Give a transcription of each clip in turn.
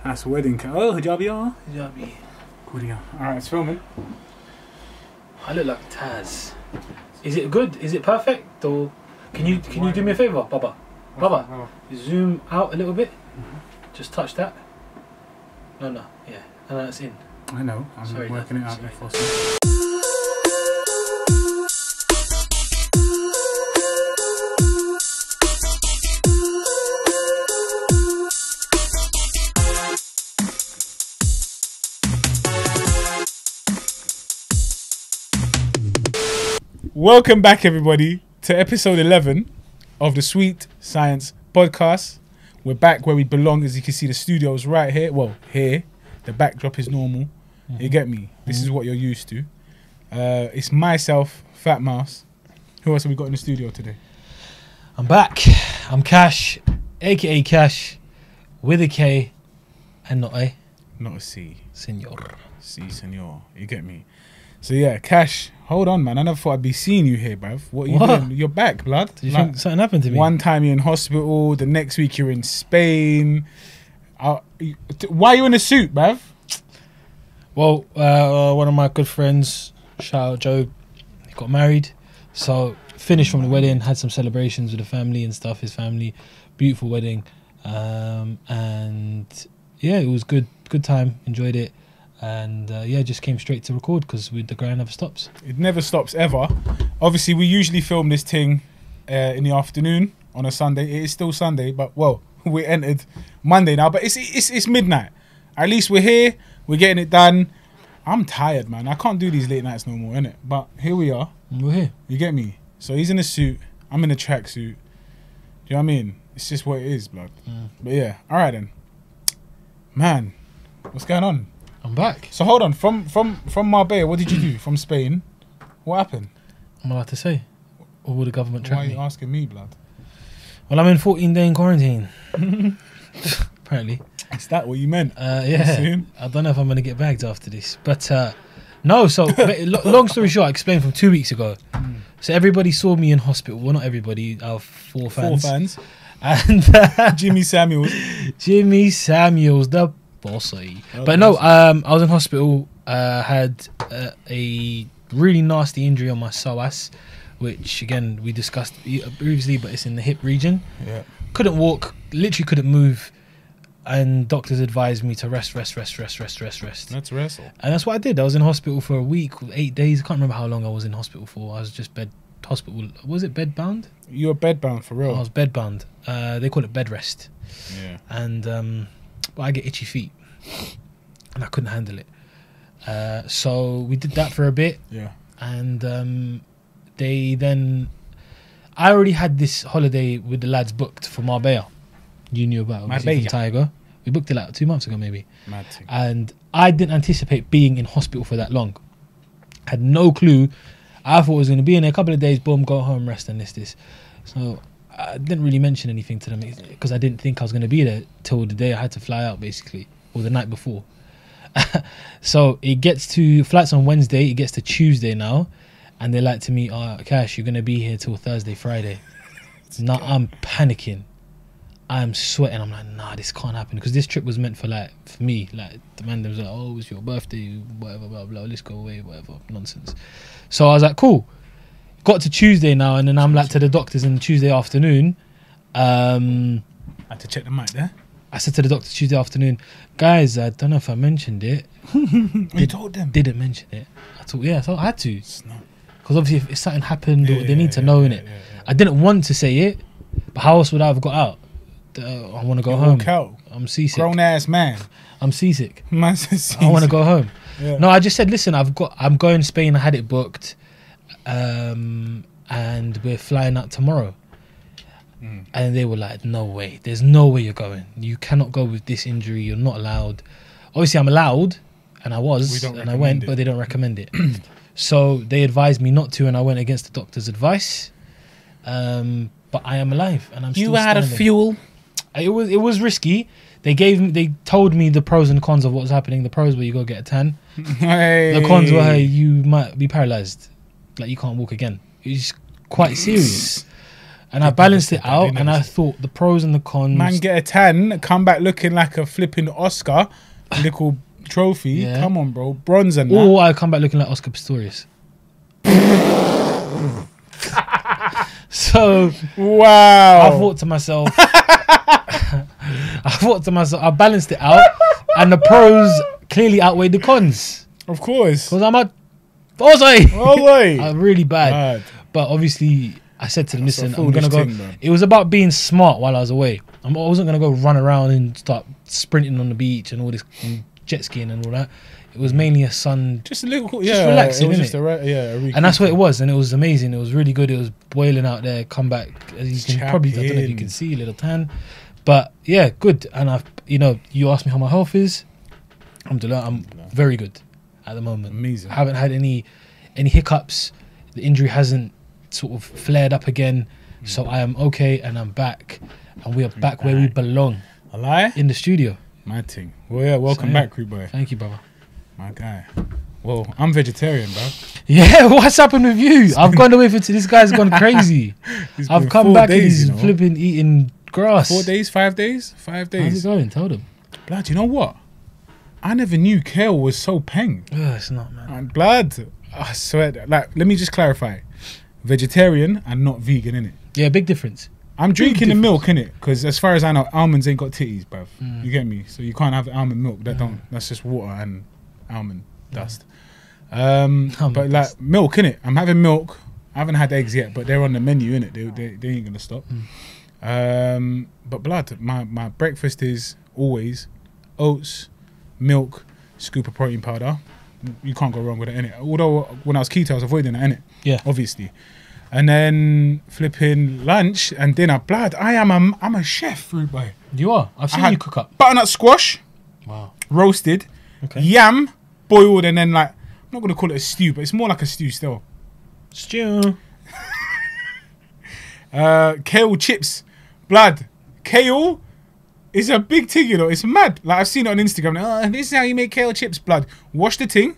That's wedding. Oh, hijabi. Hijabi. Alright, it's filming. I look like Taz. Is it good? Is it perfect? Or can you do me a favour, Baba? Baba, zoom out a little bit. Just touch that. No, yeah. No, it's in. I know. I'm working it out before. Welcome back, everybody, to episode 11 of the Sweet Science Podcast. We're back where we belong. As you can see, the studio's right here. Well, here. The backdrop is normal. You get me? This is what you're used to. It's myself, Fat Mouse. Who else have we got in the studio today? I'm back. I'm Kash, aka Kash, with a K and not a. Not a C. Senor. C, senor. You get me? So yeah, Kash, hold on, man. I never thought I'd be seeing you here, bruv. What are you doing? You're back, blood. Did you think something happened to me? One time you're in hospital, the next week you're in Spain. Why are you in a suit, bruv? Well, one of my good friends, shout out Joe, he got married. So finished from the wedding, had some celebrations with the family and stuff, his family. Beautiful wedding. And yeah, it was good time, enjoyed it. And yeah, just came straight to record because the grind never stops. It never stops ever. Obviously, we usually film this thing in the afternoon on a Sunday. It is still Sunday, but well, we entered Monday now. But it's midnight. At least we're here. We're getting it done. I'm tired, man. I can't do these late nights no more, innit? But here we are. We're here. You get me? So he's in a suit. I'm in a tracksuit. Do you know what I mean? It's just what it is, blood. But yeah, all right then. Man, what's going on? I'm back. So hold on, from Marbella, what did you do? From Spain, what happened? I'm allowed to say, or will the government track me? Why are you asking me, blood? Well, I'm in 14-day in quarantine. Apparently. Is that what you meant? Yeah. I don't know if I'm going to get bagged after this, but no. So long story short, I explained from 2 weeks ago. So everybody saw me in hospital. Well, not everybody. Our four fans. And Jimmy Samuels, the bossy. But no, I was in hospital. Had a really nasty injury on my psoas, which again we discussed previously, but it's in the hip region. Yeah. Couldn't walk, literally couldn't move, and doctors advised me to rest. Let's wrestle. And that's what I did. I was in hospital for a week, 8 days. I can't remember how long I was in hospital for. I was just hospital. Was it bed bound? You were bed bound for real? I was bed bound. They call it bed rest. Yeah. And but I get itchy feet, and I couldn't handle it. So we did that for a bit. Yeah. And I already had this holiday with the lads booked for Marbella. You knew about it, obviously, from Tiger. We booked it like 2 months ago, maybe. Mad thing. And I didn't anticipate being in hospital for that long. Had no clue. I thought I was going to be in there a couple of days, boom, go home, rest, and this. So I didn't really mention anything to them because I didn't think I was going to be there till the day I had to fly out, basically, or the night before. So it gets to flights on Wednesday. It gets to Tuesday now, and they're like to me, Kash, you're going to be here till Thursday, Friday. Now I'm panicking. I'm sweating. I'm like, nah, this can't happen because this trip was meant for me. Like the man was like, oh, it's your birthday, whatever, blah blah. Let's go away, whatever nonsense. So I was like, cool. Got to Tuesday now, and then I'm like to the doctors on Tuesday afternoon. I had to check the mic there. I said to the doctor Tuesday afternoon, guys, I don't know if I mentioned it. You told them? Didn't mention it. I thought, yeah, so I had to. Because obviously if something happened, they need to know, innit? I didn't want to say it, but how else would I have got out? I want to go home. Walk out. I'm seasick. Grown ass man. I'm seasick. Man's seasick. I want to go home. Yeah. No, I just said, listen, I'm going to Spain. I had it booked, and we're flying out tomorrow. And they were like, no way. There's no way you're going. You cannot go with this injury. You're not allowed. Obviously, I'm allowed, and I was, and I went, but they don't recommend it. So they advised me not to, and I went against the doctor's advice. But I am alive, and I'm still standing. You out of fuel? It was risky. They told me the pros and cons of what was happening. The pros were you go get a tan. Hey. The cons were you might be paralyzed, like you can't walk again. It's quite serious. And I balanced it They out, never and I said- thought the pros and the cons. Man, get a tan, come back looking like a flipping Oscar, little trophy. Yeah. Come on, bro, bronze and that. Or I come back looking like Oscar Pistorius. So Wow. I thought to myself, I balanced it out, and the pros clearly outweighed the cons. Of course. Because I'm a Ozzy. Oh wait. I'm really bad. Bad. But obviously, I said to them, That's a listen, I'm going to go. foolish thing, man. It was about being smart while I was away. I wasn't going to go run around and start sprinting on the beach and all this and jet skiing and all that. It was mainly a sun. Just a little, Just relaxing, It was innit? just a And that's what it was. And it was amazing. It was really good. It was boiling out there. Come back. As you can probably, I don't know if you Chapping. can see, a little tan. But yeah, good. And I've, you asked me how my health is. Alhamdulillah, I'm very good at the moment. Amazing. I haven't had any hiccups. The injury hasn't sort of flared up again. So I am okay, and I'm back. And we are back where we belong, A lie? in the studio. My thing. Well, yeah, welcome So, yeah. back, crew boy. Thank you, brother. My guy. Well, I'm vegetarian, bro. Yeah, what's happened with you? I've gone away for this guy's gone crazy. It's I've been come 4 back and days, he's you know. flipping eating grass. 4 days, 5 days, 5 How's days. it going? Tell them. Blood, you know what? I never knew kale was so peng. It's not, man. And blood, I swear. Like, let me just clarify: vegetarian and not vegan, innit? Yeah, big difference. I'm drinking the difference. milk, innit? Because as far as I know, almonds ain't got titties, bruv. You get me? So you can't have almond milk. That's just water and almond dust. But like dust. milk, innit? I'm having milk. I haven't had eggs yet, but they're on the menu, innit? They ain't gonna stop. But blood, my breakfast is always oats, milk, scoop of protein powder. You can't go wrong with it, innit? Although when I was keto, I was avoiding that, innit? Yeah. Obviously. And then flipping lunch and dinner. Blood, I'm a chef, fruit boy. You are. I've seen had- you cook up. Butternut squash, Wow. roasted, Okay. yam, boiled, and then like, I'm not gonna call it a stew, but it's more like a stew still. Stew. Kale chips. Blood, kale is a big thing, you know. It's mad. Like, I've seen it on Instagram. Like, this is how you make kale chips. Blood, wash the thing.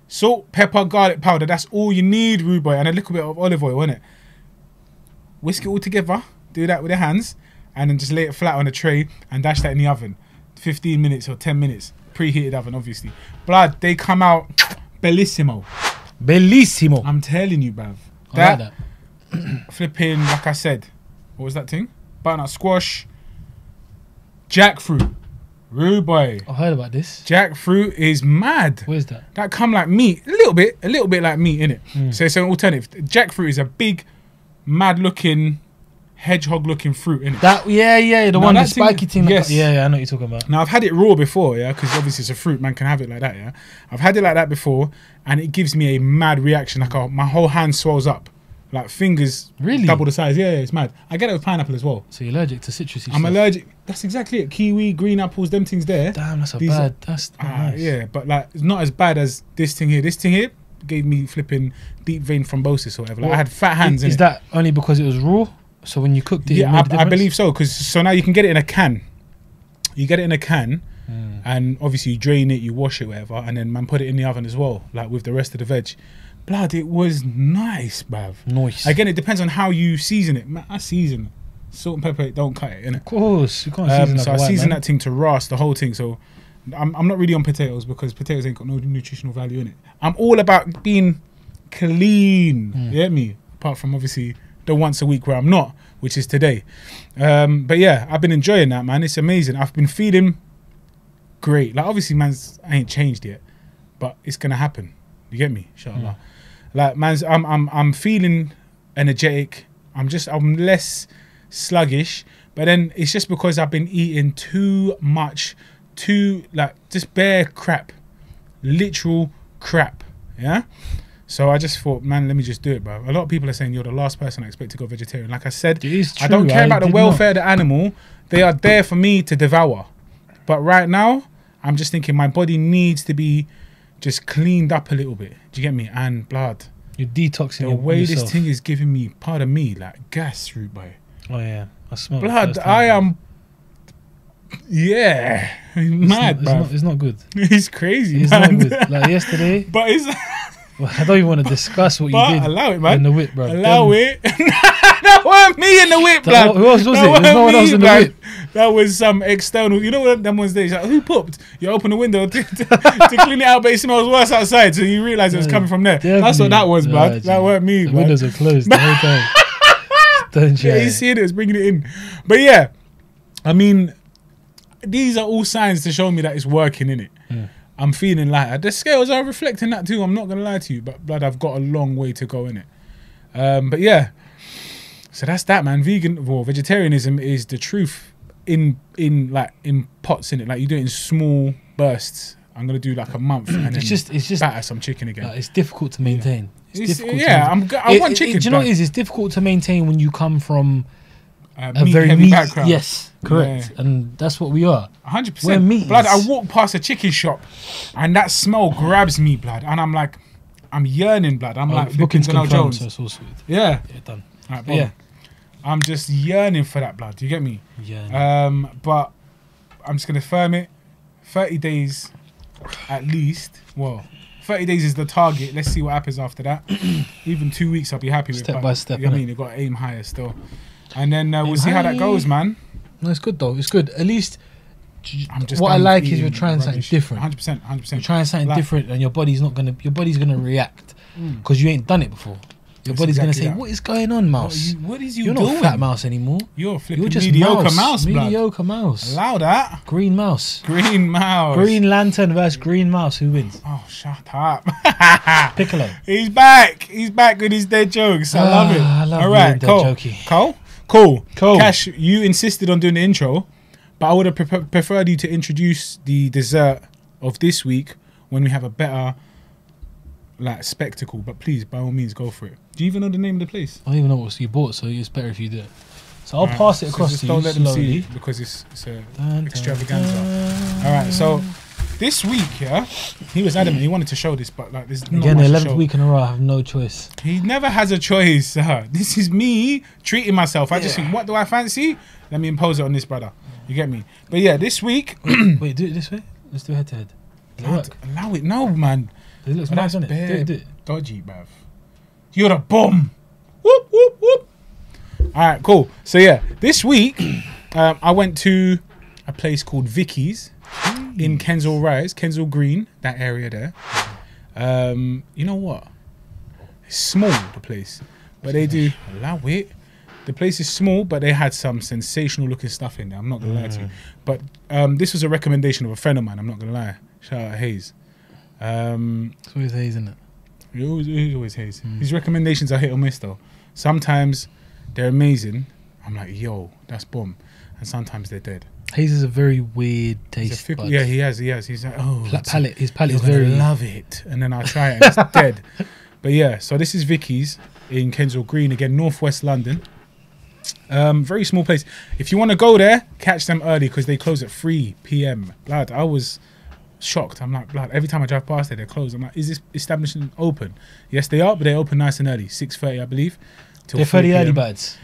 Salt, pepper, garlic powder. That's all you need, rude boy, and a little bit of olive oil, innit? Whisk it all together. Do that with your hands, and then just lay it flat on a tray and dash that in the oven. 15 minutes or 10 minutes. Preheated oven, obviously. Blood, they come out bellissimo. Bellissimo. I'm telling you, bruv. I like that. Flipping, like I said, what was that thing? Butternut squash, jackfruit. Rude boy. I've heard about this. Jackfruit is mad. Where's that? That come like meat, a little bit like meat, innit? So it's an alternative. Jackfruit is a big, mad-looking, hedgehog-looking fruit, innit? That the No, one, the that thing- spiky thing. yes. Yeah, I know what you're talking about. Now, I've had it raw before, yeah, because obviously it's a fruit, man can have it like that, yeah. I've had it like that before, and it gives me a mad reaction. Like, my whole hand swells up. Like, fingers Really? double the size. Yeah, it's mad. I get it with pineapple as well. So you're allergic to citrusy I'm stuff. allergic. That's exactly it. Kiwi, green apples, them things there. Damn, that's These bad. That's not nice. Yeah, but like, it's not as bad as this thing here. This thing here gave me flipping deep vein thrombosis or whatever. Like, I had fat hands. Is innit? that only because it was raw? So when you cooked it, it Yeah, made a I difference? believe so. Because so now you can get it in a can. You get it in a can, and obviously you drain it, you wash it, whatever, and then man put it in the oven as well, like with the rest of the veg. Blood, it was nice, bruv. Nice. Again, it depends on how you season it. Man, I season salt and pepper. Don't cut it, innit? Of course, you can't season So I like a white seasoned man. that thing to ras the whole thing. So I'm not really on potatoes because potatoes ain't got no nutritional value in it. I'm all about being clean. You get me? Apart from obviously the once a week where I'm not, which is today. But yeah, I've been enjoying that, man. It's amazing. I've been feeling great. Like obviously, I ain't changed yet, but it's gonna happen. You get me? Inshallah. Like I'm feeling energetic. I'm less sluggish, but then it's just because I've been eating too much, just bare crap, literal crap. Yeah. So I just thought, man, let me just do it, bro. A lot of people are saying you're the last person I expect to go vegetarian. Like I said, It is I don't true, care I about the did welfare of the animal. They are there for me to devour. But right now, I'm just thinking my body needs to be just cleaned up a little bit. Do you get me? And blood. You're detoxing The your way yourself. this thing is giving me, pardon me, like gas, rude boy. Oh yeah, I smell it Blood, first time, I bro. am, yeah, mad, bro. It's not good. It's crazy, It's man. not good. Like yesterday, But it's, well, I don't even want to discuss what but you did allow it, man. in the whip, bro. Allow it. No, That weren't me in the whip, blood. Who else was That it? There's no one weren't else me, in the blood. whip. That was some external. You know what them ones there? He's like, who pooped? You open the window to clean it out, but it smells worse outside. So you realise it was coming from there. That's what that was, blood. That weren't me, The blood. windows are closed the whole time. Don't Yeah, try. you see it was bringing it in. But yeah, I mean, these are all signs to show me that it's working, innit? I'm feeling lighter. The scales are reflecting that too. I'm not gonna lie to you, but blood, I've got a long way to go in it. But yeah, so that's that, man. Vegetarianism is the truth in pots, in it. Like you do it in small bursts. I'm gonna do like a month and then It's just batter some chicken again. it's difficult to maintain. It's difficult. Yeah, I want chicken. Do you know what it is? It's difficult to maintain when you come from a meat very heavy meat background. Yes, correct. Yeah. And that's what we are. 100%. Where meat blood, is. I walk past a chicken shop and that smell grabs me, blood. And I'm like, I'm yearning, blood. I'm like, flipping booking's Dainel confirmed, Jones. so it's all sweet. Yeah. Yeah, done. Right, Yeah. I'm just yearning for that, blood. Do you get me? Yeah. But I'm just going to firm it. 30 days at least. Well, 30 days is the target. Let's see what happens after that. Even 2 weeks I'll be happy with. Step but, by step, you know what I innit? mean? You've got to aim higher still. And then we'll see how that high. goes, man. No, it's good though. It's good. At least I'm just what I done like is eating you're trying something rubbish. different. 100%. You're trying something Like- different, and your body's gonna react because you ain't done it before. Your That's body's gonna exactly say, that. "What is going on, mouse? What is you You're doing? not fat mouse anymore. You're flipping You're just mediocre mouse. mouse, blood. Mediocre mouse. Allow that. Green mouse. Green mouse. Green Lantern versus Green Mouse. Who wins? Oh, shut up. Piccolo. He's back. He's back with his dead jokes. I love it. I love All right, dead cool. jokey. Cool. Kash, you insisted on doing the intro, but I would have preferred you to introduce the dessert of this week when we have a better spectacle. But please, by all means, go for it. Do you even know the name of the place? I don't even know what you bought, so it's better if you do it. So I'll pass it across just to you don't let them slowly. see because it's a Dun, extravaganza. dun. All right, so this week, yeah, he was adamant. He wanted to show this, but there's not Again, much the to 11th show. week in a row, I have no choice. He never has a choice. This is me treating myself. I just think, what do I fancy? Let me impose it on this brother. You get me? But yeah, this week. Wait, do it this way. Let's do head to head. Does it work? Allow it. No, man. It looks But nice, that's doesn't it? bare Do it. dodgy, bruv. You're a bum. Whoop, whoop, whoop. All right, cool. So yeah, this week I went to a place called Vicky's in Kensal Rise, Kensal Green, that area there. You know what? It's small, the place, but they do allow it. The place is small, but they had some sensational looking stuff in there. I'm not gonna lie to you. But this was a recommendation of a friend of mine. I'm not gonna lie. Shout out Hayes. It's always haze, isn't it? He always Hayes. His recommendations are hit or miss though. Sometimes they're amazing. I'm like, yo, that's bomb. And sometimes they're dead. Haze is a very weird He's a taste. fickle- bud. yeah, he has. He's like, oh, His palate you're is gonna very. love it. And then I try it and it's dead. But yeah, so this is Vicky's in Kensal Green again, northwest London. Very small place. If you want to go there, catch them early because they close at 3 p.m. Blood, I was shocked. I'm like, blood, every time I drive past there, they're closed. I'm like, is this establishment open? Yes, they are, but they open nice and early, 6:30, I believe. Till They're 3 fairly early p.m. birds.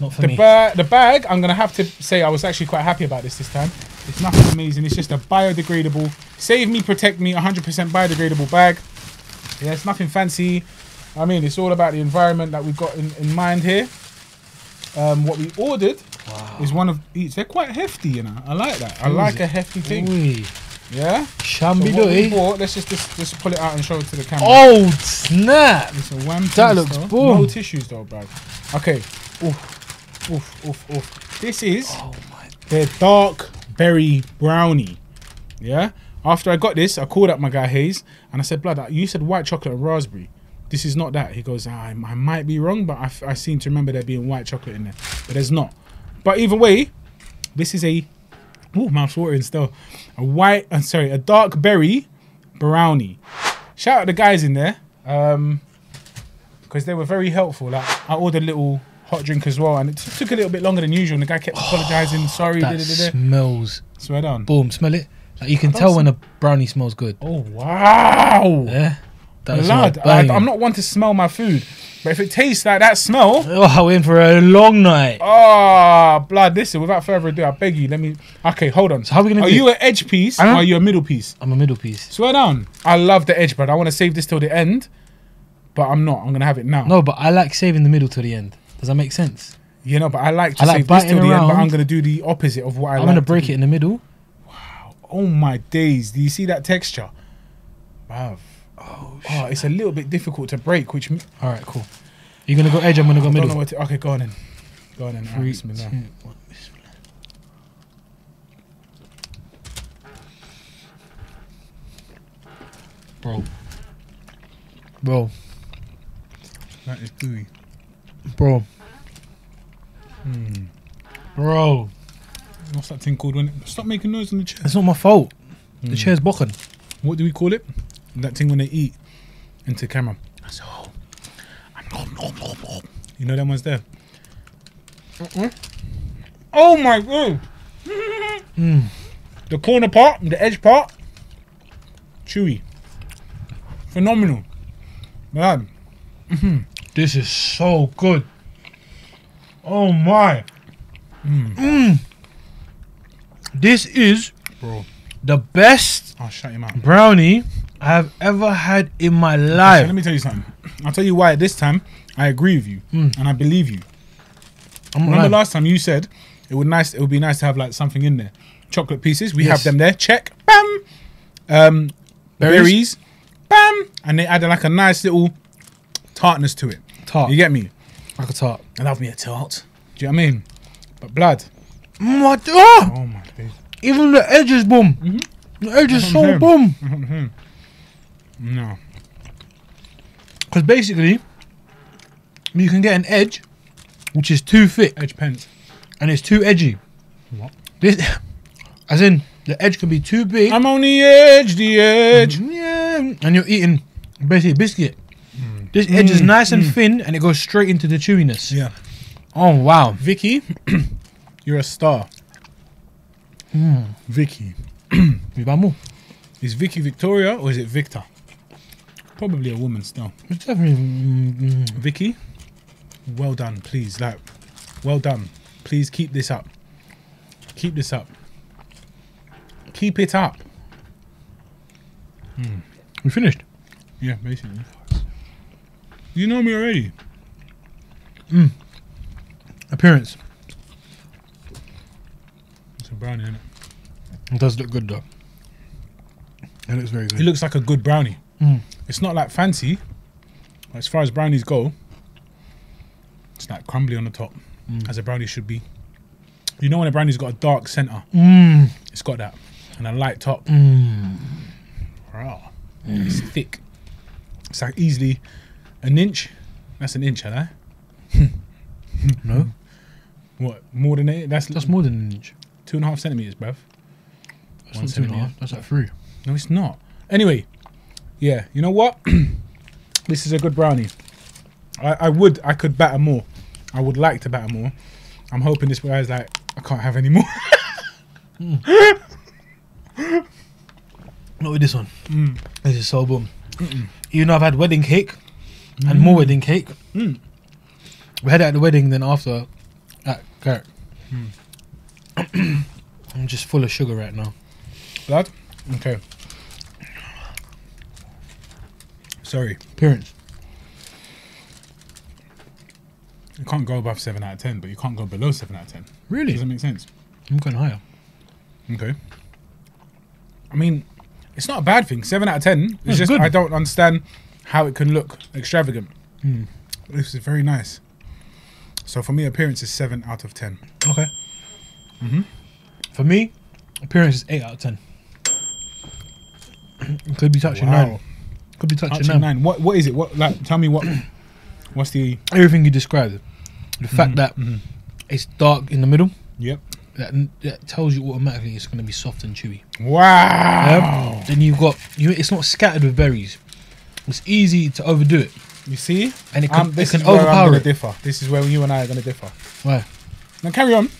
Not for The me. bag, I'm gonna have to say I was actually quite happy about this time. It's nothing amazing. It's just a biodegradable, save me, protect me, 100% biodegradable bag. Yeah, it's nothing fancy. I mean, it's all about the environment that we've got in mind here. What we ordered is one of each. They're quite hefty, you know. I like that. I like a hefty thing. Oi. Yeah. Shambi So what we doi. bought, let's just pull it out and show it to the camera. Oh snap! It's a wham That piece, looks though. boom. No tissues though, bro. Okay. Oof. This is Oh my. the dark berry brownie. Yeah. After I got this, I called up my guy Hayes and I said, "Blood, you said white chocolate and raspberry. This is not that." He goes, I might be wrong, but I seem to remember there being white chocolate in there, but there's not. But either way, this is a mouth watering still. A dark berry brownie. Shout out the guys in there, because they were very helpful. Like I ordered a little hot drink as well, and it took a little bit longer than usual. And the guy kept apologizing, sorry. That smells. Swear down. Boom! Smell it. Like you can tell when a brownie smells good. Oh wow! Yeah. That Lad, smells banging. I'm not one to smell my food, but if it tastes like that smell, Oh, we're in for a long night. blood. Listen, without further ado, I beg you, let me. Okay, hold on. So how are we gonna Are do you it? an edge piece or I don't- are you a middle piece? I'm a middle piece. Swear down. I love the edge, but I want to save this till the end, but I'm not. I'm gonna have it now. No, but I like saving the middle to the end. Does that make sense? You know, but I like to I like save this biting till the end, but around. I'm gonna do the opposite of what I I'm like gonna to break do. it in the middle. Oh my days! Do you see that texture? Bruv. Oh, Oh, it's a little bit difficult to break. Which All right, cool. You're gonna go edge. I'm gonna go I don't know middle. what to, okay, go on then. Go on then. Alright, 3, bismillah. 2, 1. Bismillah. Bro, That is gooey. bro, Hmm. bro. What's that thing called? When stop making noise on the chair. It's not my fault. The chair's bokken. What do we call it? That thing when they eat into camera. So, you know them ones there. Oh my god! The corner part, the edge part, chewy, phenomenal, man. This is so good. Oh my. This is Bro, the best I'll shut your mouth. brownie I have ever had in my So life. let me tell you something. I'll tell you why this time I agree with you and I believe you. I'm not Remember lying. last time you said it would be nice to have like something in there. Chocolate pieces, we Yes. have them there. Check. Bam. Berries. Bam. And they added like a nice little tartness to it. Tart. You get me? Like a tart. I love me a tart. Do you know what I mean? But blood. What? Oh! Oh my days. Even the edge is boom. The edge is so Mhm. boom. No. Because basically, you can get an edge which is too thick Edge pence. and it's too edgy. What? This, as in, the edge can be too big. I'm on the edge, the edge. Yeah, and you're eating basically a biscuit. This edge is nice and thin, and it goes straight into the chewiness. Yeah. Oh wow, Vicky, you're a star. Vicky. we buy more. Is Vicky Victoria or is it Victor? Probably a woman still. It's definitely. Vicky, well done, please. Like, well done. Please keep this up. Keep this up. Keep it up. We finished. Yeah, basically. You know me already. Appearance. It's a brownie, isn't it? It does look good though. It looks very It good. looks like a good brownie. Mm. It's not like fancy. But as far as brownies go, it's like crumbly on the top, as a brownie should be. You know when a brownie's got a dark center, it's got that, and a light top. Raw. It's thick. It's like easily an inch. That's an inch, I No, What, more than it? that's more than an inch. 2.5 centimeters, bruv. That's not 2.5. That's like 3. No, it's not. Anyway, yeah, you know what? This is a good brownie. I could batter more. I would like to batter more. I'm hoping this guy's like, I can't have any more. Not with this one. This is so boom. Even though I've had wedding cake and more wedding cake. We had it at the wedding, then after at Garrett. I'm just full of sugar right now. Blood? Okay. Sorry. Appearance. You can't go above 7 out of 10, but you can't go below 7 out of 10. Really? Does that make sense? I'm going higher. Okay. I mean, it's not a bad thing. 7 out of 10. It's That's just good. I don't understand how it can look extravagant. This is very nice. So for me, appearance is 7 out of 10. Okay. For me, appearance is 8 out of 10. It could be touching 9. Could be touching Touching 9. 9. What is it? What, like, tell me what. What's the? Everything you described. The fact that it's dark in the middle, Yep. that tells you automatically it's going to be soft and chewy. Wow. Then you've got it's not scattered with berries. It's easy to overdo it, You see? and it can, This it is can where I'm overpower going to it. differ. This is where you and I are going to differ. Why? Now carry on.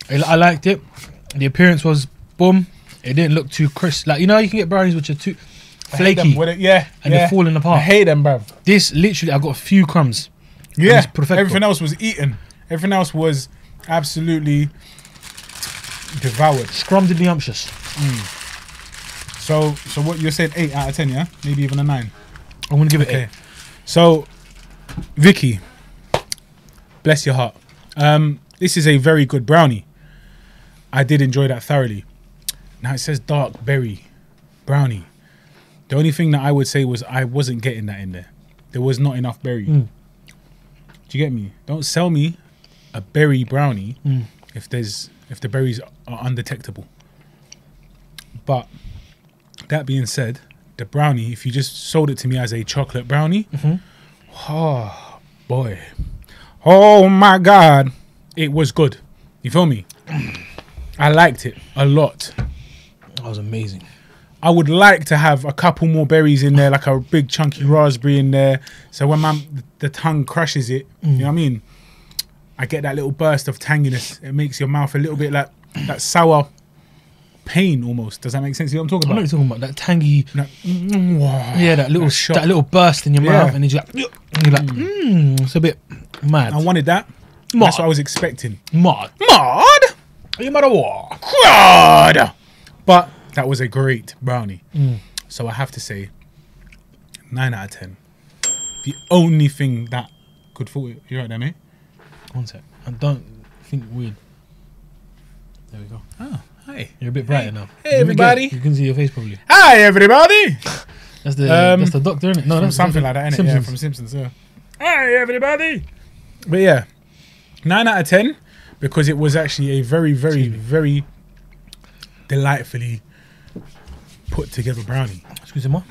I liked it. The appearance was boom. It didn't look too crisp. Like, you know, you can get brownies which are too I hate them flaky with it, yeah. and yeah. they're falling I apart. hate them, bruv. This literally, I got a few crumbs. Yeah. it's perfecto. Everything else was eaten. Everything else was absolutely devoured. Scrumdiddlyumptious. So what you're saying? 8 out of 10, yeah? Maybe even a 9. I'm gonna give it Okay. 8. So, Vicky, Bless your heart. This is a very good brownie. I did enjoy that thoroughly. Now it says dark berry brownie. The only thing that I would say was I wasn't getting that in there. There was not enough berry. Do you get me? Don't sell me a berry brownie if the berries are undetectable. But that being said, the brownie, if you just sold it to me as a chocolate brownie, oh boy, oh my God, it was good. You feel me? I liked it a lot. That was amazing. I would like to have a couple more berries in there, like a big chunky raspberry in there. So when the tongue crushes it, you know what I mean? I get that little burst of tanginess. It makes your mouth a little bit like that sour pain almost. Does that make sense? You know what I'm talking I know about? what you're talking about. That tangy, yeah, that little burst in your mouth, and then you're like, it's a bit mad. I wanted that. Mad. That's what I was expecting. Mad. Mad? Are you mad or what? God! But that was a great brownie. So I have to say 9 out of 10. The only thing that could fault it. You right there, mate? One sec. I don't think weird. There we go. Oh, hi. You're a bit brighter now. Hey, everybody. You can see your face probably. Hi, everybody. That's the doctor, isn't it? No, From that's something like that, innit? Yeah, from Simpsons, yeah. Hi, everybody. But yeah, 9 out of 10 because it was actually a very, very, very delightfully put together brownie. Excuse me.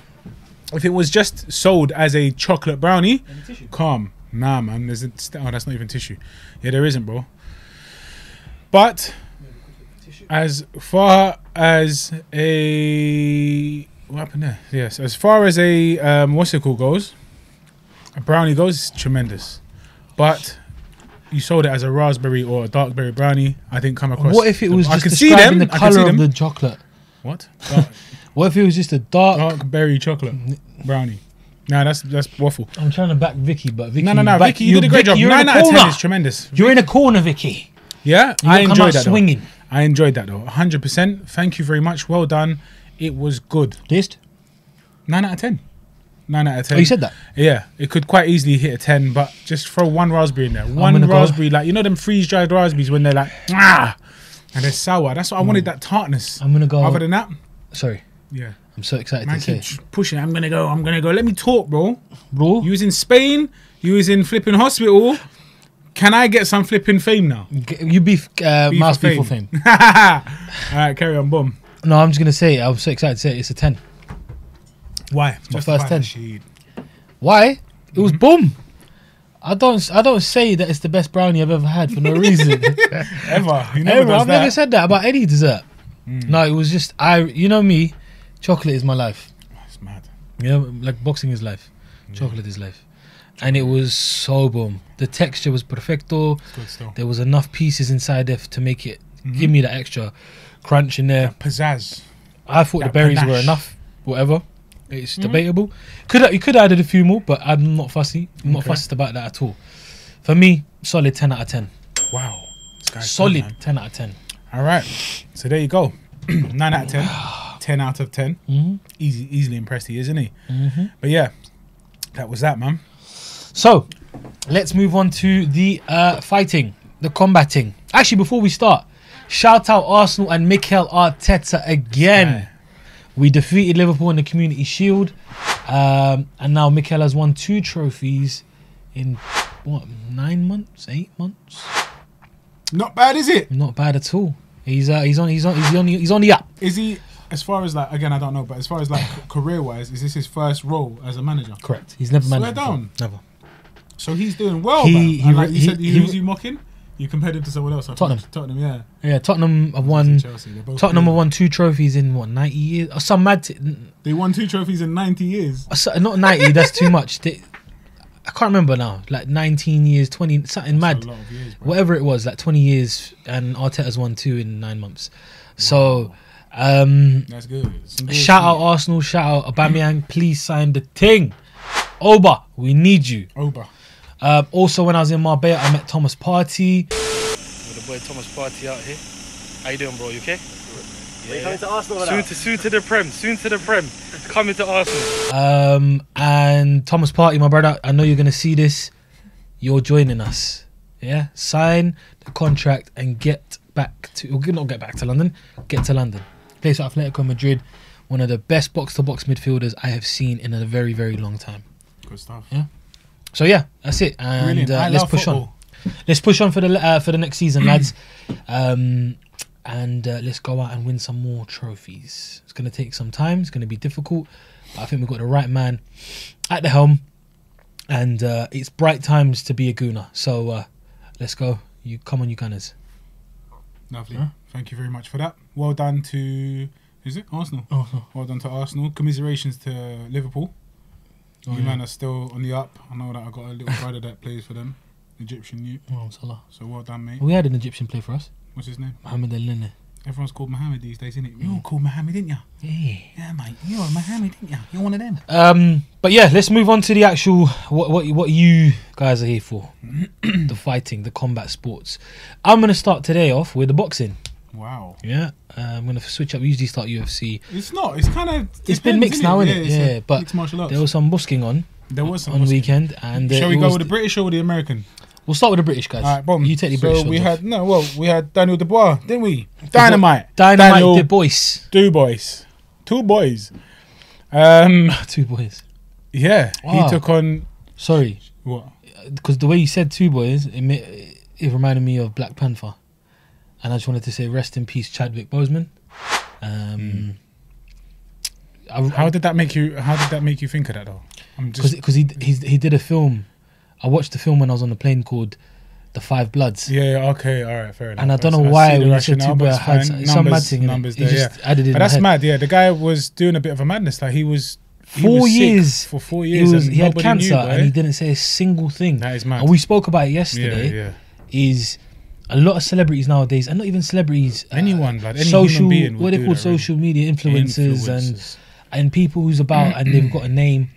If it was just sold as a chocolate brownie, calm. Nah, man. There's oh, that's not even tissue. Yeah, there isn't, bro. But as far as a what happened there? Yes, as far as a what's it called goes, a brownie goes, it's tremendous. But you sold it as a raspberry or a dark berry brownie. I didn't come across. What if it was I just could see describing them. the colour of the chocolate? What? What if it was just a dark berry chocolate brownie? Nah, that's waffle. I'm trying to back Vicky, but Vicky... No, Vicky, you did a great job. 9 out of 10 is tremendous. You're in a corner, Vicky. Yeah, I enjoyed that swinging. I enjoyed that though. 100%. Thank you very much. Well done. It was good. Taste? 9 out of 10. 9 out of 10. Oh, you said that? Yeah, it could quite easily hit a 10, but just throw one raspberry in there. One raspberry, like, you know them freeze-dried raspberries when they're like, and they're sour. That's what I wanted, that tartness. I'm going to go... Other than that... Sorry. Yeah. I'm so excited Man, to keep say. pushing. I'm gonna go. Let me talk, bro. Bro? You was in Spain. You was in flipping hospital. Can I get some flipping fame now? You be mouthful for fame. All right, carry on, boom. No, I'm just gonna say I'm so excited to say it's a 10. Why? It's my first 10. Why? It was boom. I don't say that it's the best brownie I've ever had for no reason. Ever. I've never said that about any dessert. No, it was just you know me. Chocolate is my life. It's mad. Yeah, like boxing is life. Chocolate is life. And it was so boom. The texture was perfecto. Good still. There was enough pieces inside there to make it give me that extra crunch in there. Pizzazz. I thought the berries were enough. Whatever. It's debatable. You could have added a few more, but I'm not fussy. I'm not fussed about that at all. For me, solid 10 out of 10. Wow. Solid good, 10 out of 10. All right. So there you go. 9 out of 10. 10 out of 10. Easily impressed he is, isn't he? But yeah, that was that, man. So let's move on to the fighting, the combating. Actually, before we start, shout out Arsenal and Mikel Arteta again. We defeated Liverpool in the Community Shield, and now Mikel has won 2 trophies in what, 9 months, 8 months? Not bad, is it? Not bad at all. He's on the up. Is he? As far as like, again, I don't know, but as far as like career-wise, is this his first role as a manager? Correct. He's never managed. Swear down. Never. So he's doing well. Like you said, who's you mocking? You compared him to someone else. Tottenham, yeah. Yeah, Tottenham have won. Tottenham have won 2 trophies in what, 90 years or some mad. They won 2 trophies in 90 years. Not 90. That's too much. I can't remember now. Like 19 years, 20, something That's mad. a lot of years, bro. Whatever it was, like 20 years, and Arteta's won 2 in 9 months. So. That's good. Shout out Arsenal, shout out Aubameyang. Please sign the thing. Oba, we need you. Oba. Also, when I was in Marbella, I met Thomas Partey. With the boy Thomas Partey out here. How you doing, bro? You okay? Yeah. Are you coming to Arsenal? Soon to the Prem. Coming to Arsenal. And Thomas Partey, my brother, I know you're gonna see this. You're joining us Yeah, sign the contract and get back to, or not get back to London, get to London. Plays for Atletico Madrid, one of the best box-to-box midfielders I have seen in a very, very long time. Good stuff. Yeah. So yeah, that's it. And let's push on. Let's push on for the next season, lads. And let's go out and win some more trophies. It's going to take some time. It's going to be difficult. But I think we've got the right man at the helm. And it's bright times to be a Gooner. So let's go. You come on, you Gunners. Lovely. Huh? Thank you very much for that. Well done to, is it Arsenal? Well done to Arsenal. Commiserations to Liverpool. You man are still on the up. I know that I got a little brother that plays for them, Egyptian youth. Salah. So well done, mate. We had an Egyptian play for us. What's his name? Mohamed El-Nene. Everyone's called Mohammed these days, isn't it? You're called Mohammed, didn't you? Yeah, mate. You're Mohammed, didn't you? You're one of them. But yeah, let's move on to the actual what you guys are here for. The fighting, the combat sports. I'm gonna start today off with the boxing. Wow. Yeah. I'm gonna switch up. We usually start UFC. It's not. It's kind of. It's been mixed now, isn't it? Yeah, but mixed martial arts. there was some busking on. There was some on the weekend, and shall we go with the British or with the American? We'll start with the British guys. All right, boom. You take the British. So we had we had Dainel Dubois, didn't we? Dynamite Dubois. Two boys. Two boys. Yeah, wow. he took on. Sorry. What? Because the way you said two boys, it reminded me of Black Panther, and I just wanted to say rest in peace, Chadwick Boseman. How did that make you? How did that make you think of that though? Because he did a film. I watched the film when I was on the plane called The Five Bloods. Yeah. Okay. All right. Fair enough. And I don't know why when you said two boys had some mad thing. Numbers there, just added in. But that's mad. Yeah, the guy was doing a bit of a madness. Like he was. 4 years. For 4 years. He had cancer and he didn't say a single thing. That is mad. And we spoke about it yesterday. Yeah. Is a lot of celebrities nowadays, and not even celebrities, anyone, like any social, human being what they call social media influencers and people who's about and they've got a name,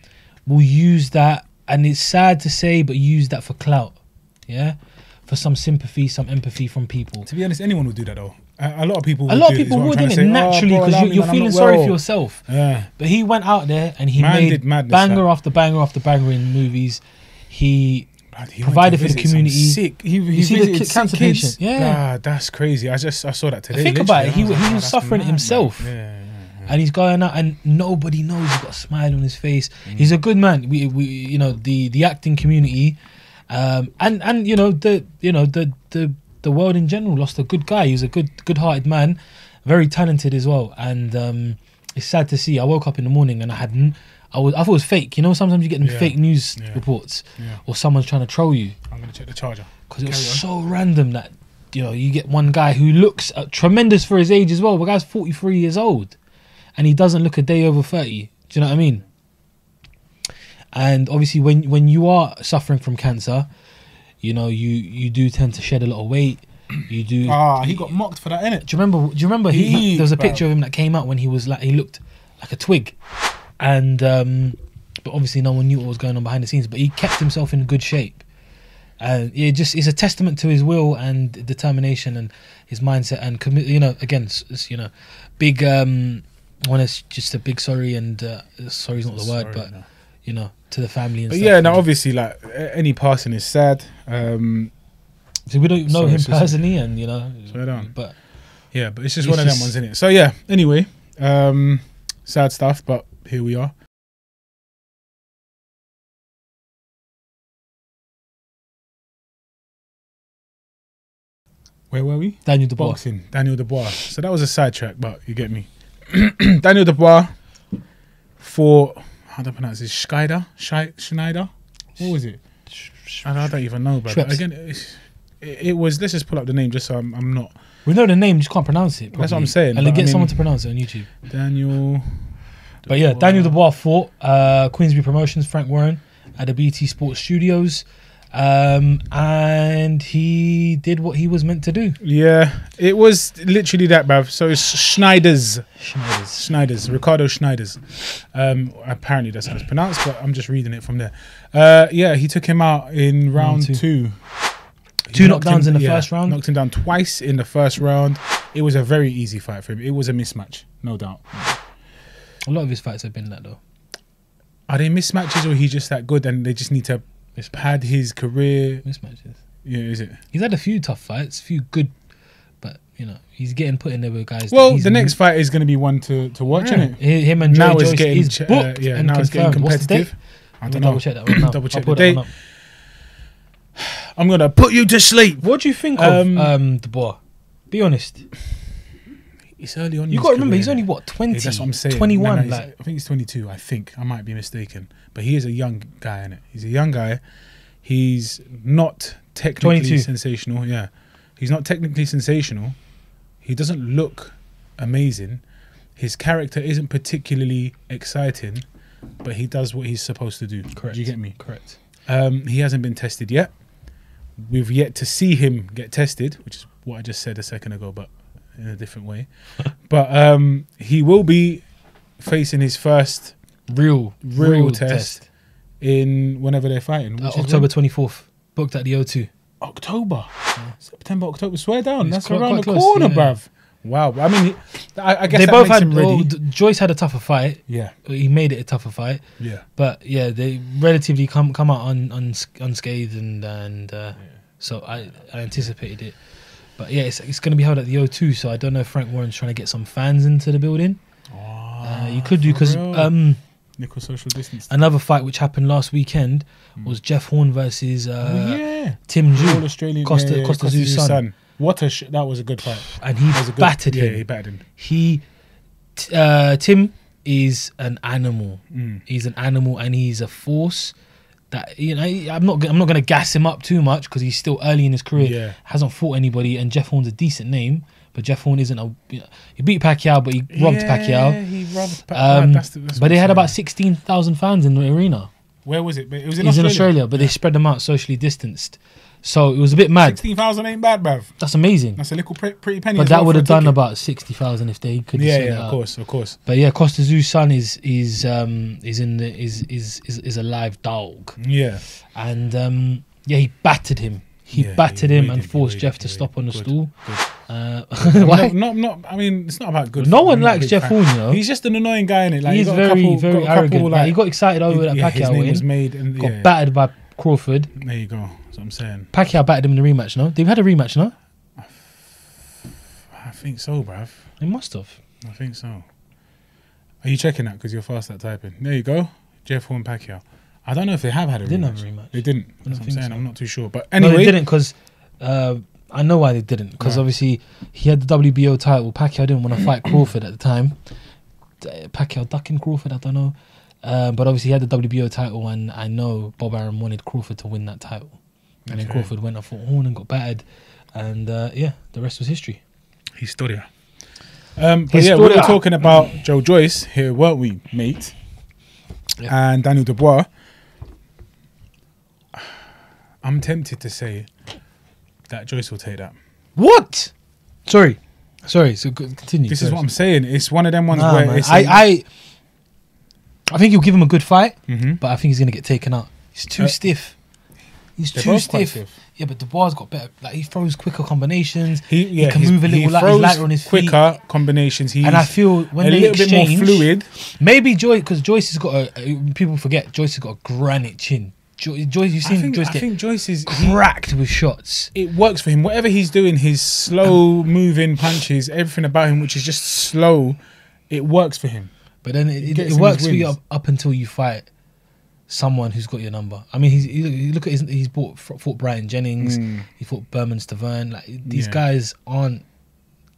will use that, and it's sad to say, but use that for clout, for some sympathy, some empathy from people. To be honest, anyone would do that though. A lot of people would, naturally, because you're feeling sorry for yourself. Yeah. But he went out there and he made banger after banger after banger in movies. He provided for the community. Sick. He see the cancer patient. Yeah, that's crazy. I saw that today. Think about it. He was suffering himself. And he's going out, and nobody knows. He's got a smile on his face. He's a good man. We you know, the acting community, and you know the world in general lost a good guy. He was a good-hearted man, very talented as well. And it's sad to see. I woke up in the morning and I thought it was fake. You know, sometimes you get them fake news reports, or someone's trying to troll you. I'm gonna check the charger because it was so random that you get one guy who looks tremendous for his age as well. The guy's 43 years old, and he doesn't look a day over 30. Do you know what I mean? And obviously, when you are suffering from cancer, you do tend to shed a lot of weight. You do. He got mocked for that, innit? Do you remember? There was a picture of him that came out when he looked like a twig, and but obviously no one knew what was going on behind the scenes. But he kept himself in good shape, and it's a testament to his will and determination and his mindset and again, big. Just a big sorry, and sorry's not the word, but to the family and but stuff. Obviously, like any passing is sad. So we don't know him personally, and but it's just one of them ones, isn't it? So yeah. Anyway, sad stuff, but here we are. Where were we? Dainel Dubois. Boxing. Dainel Dubois. So that was a sidetrack, but you get me. Dainel Dubois for, how do I pronounce it? Snijders? What was it? I don't even know, but again, it was. Let's just pull up the name, just so I'm not. We know the name, just can't pronounce it. Probably. That's what I'm saying. And get someone to pronounce it on YouTube. Dainel. But yeah, Dainel Dubois fought Queensbury Promotions, Frank Warren, at the BT Sports Studios. And he did what he was meant to do. Yeah, it was literally that, bruv. So it's Snijders, Ricardo Snijders. Apparently that's how it's pronounced, but I'm just reading it from there. He took him out in round two. Two knockdowns in the first round. Knocked him down twice in the first round. It was a very easy fight for him. It was a mismatch, no doubt. A lot of his fights have been that though. Are they mismatches, or he's just that good and they just need to pad his career? Mismatches. Yeah, is it? He's had a few tough fights, a few good, but you know he's getting put in there with guys. Well, the next fight is going to be one to watch, isn't it? Him and Joy Now it's Joyce getting is booked and now it's getting confirmed. What's the date? competitive. I Let don't me know. double check that one up. Double check I'll the put that date. one up. I'm gonna put you to sleep. What do you think of Dubois? Be honest. It's early on. in You his got to remember, career, he's only innit? what 20, Yeah, that's what I'm saying. 21. No, Like I think he's 22. I think I might be mistaken, but he is a young guy, innit? He's a young guy. He's not technically 22. sensational. Yeah, he's not technically sensational. He doesn't look amazing. His character isn't particularly exciting, but he does what he's supposed to do. correct. Do you get me? Correct. He hasn't been tested yet. We've yet to see him get tested, which is what I just said a second ago, but in a different way. But he will be facing his first Real test in whenever they're fighting. Which is October 24th. Booked at the O2. October. September, October. Swear down. It's That's quite around the close, corner, yeah. bruv. Wow. I mean, I guess They that both makes had. him ready. Joyce had a tougher fight. Yeah. He made it a tougher fight. Yeah. But yeah, they relatively come out unscathed and so I anticipated it. But yeah, it's going to be held at the O2, so I don't know if Frank Warren's trying to get some fans into the building. You could do, because Nickel social distance. another fight which happened last weekend was Jeff Horn versus Tim All Ju, Australian. Costa Zoo's son. What that was a good fight. and he battered him. Yeah, he battered him. Tim is an animal. Mm. He's an animal, and he's a force. That, you know, I'm not going to gas him up too much because he's still early in his career. Yeah. Hasn't fought anybody, and Jeff Horn's a decent name, but Jeff Horn isn't a. You know, he beat Pacquiao, but he robbed Pacquiao. He robbed Pacquiao. That's But what they I'm had about saying. 16,000 fans in the arena. Where was it? It was in He's Australia. in Australia, but they spread them out socially distanced. So it was a bit mad. 16,000 ain't bad, bruv. That's amazing. That's a little pretty penny. But as that well would for have a done ticket. about 60,000 if they could. Yeah, sell it yeah, out. of course. But yeah, Costa Zoo's son is a live dog, Yeah. and yeah, he battered him. He Yeah, battered he him really and did, forced he Jeff really to did, stop on the Good, stool. good. Why? Not. I mean, it's not about good. No one I'm not a likes big Jeff fan. Horn, you know. He's just an annoying guy, innit? Like, He's got a very, couple, very got a couple, arrogant. Like, he got excited over that his Pacquiao name was win. made, and Got battered by Crawford. There you go. That's what I'm saying. Pacquiao battered him in the rematch. No, they've had a rematch. No, I think so, bruv. they must have. I think so. Are you checking that because you're fast at typing? There you go. Jeff Horn Pacquiao. I don't know if they have had a They didn't rematch. have a rematch. They didn't. don't That's what I'm think saying. so. I'm not too sure. But No, anyway, they didn't, because I know why they didn't. Because Right. obviously he had the WBO title. Pacquiao didn't want to fight Crawford at the time. Pacquiao ducking Crawford, I don't know. But obviously he had the WBO title, and I know Bob Arum wanted Crawford to win that title. And then Okay. Crawford went up for Horn and got battered. And yeah, the rest was history. Historia. But yeah, we were talking about Joe Joyce here, weren't we, mate? Yeah. And Daniel Dubois. I'm tempted to say that Joyce will take that. What? Sorry. So continue. This is what I'm saying. It's one of them ones where man. it's I think he'll give him a good fight, Mhm. but I think he's going to get taken out. He's too stiff. He's They're too both quite stiff. Yeah, but Dubois got better. Like, he throws quicker combinations. He can move a little he's throws lighter on his feet. quicker combinations. He's And I feel when a they little bit more exchange, fluid. maybe Joyce, because Joyce has got people forget Joyce has got a granite chin. Joyce, you've seen Joyce I get think Joyce is cracked with shots. it works for him. Whatever he's doing, his slow moving punches, everything about him, which is just slow, it works for him. But then He it gets him works his for you wins. up until you fight someone who's got your number. I mean, you look at he's fought Brian Jennings, he fought Berman Stavern. Like, these Yeah. guys aren't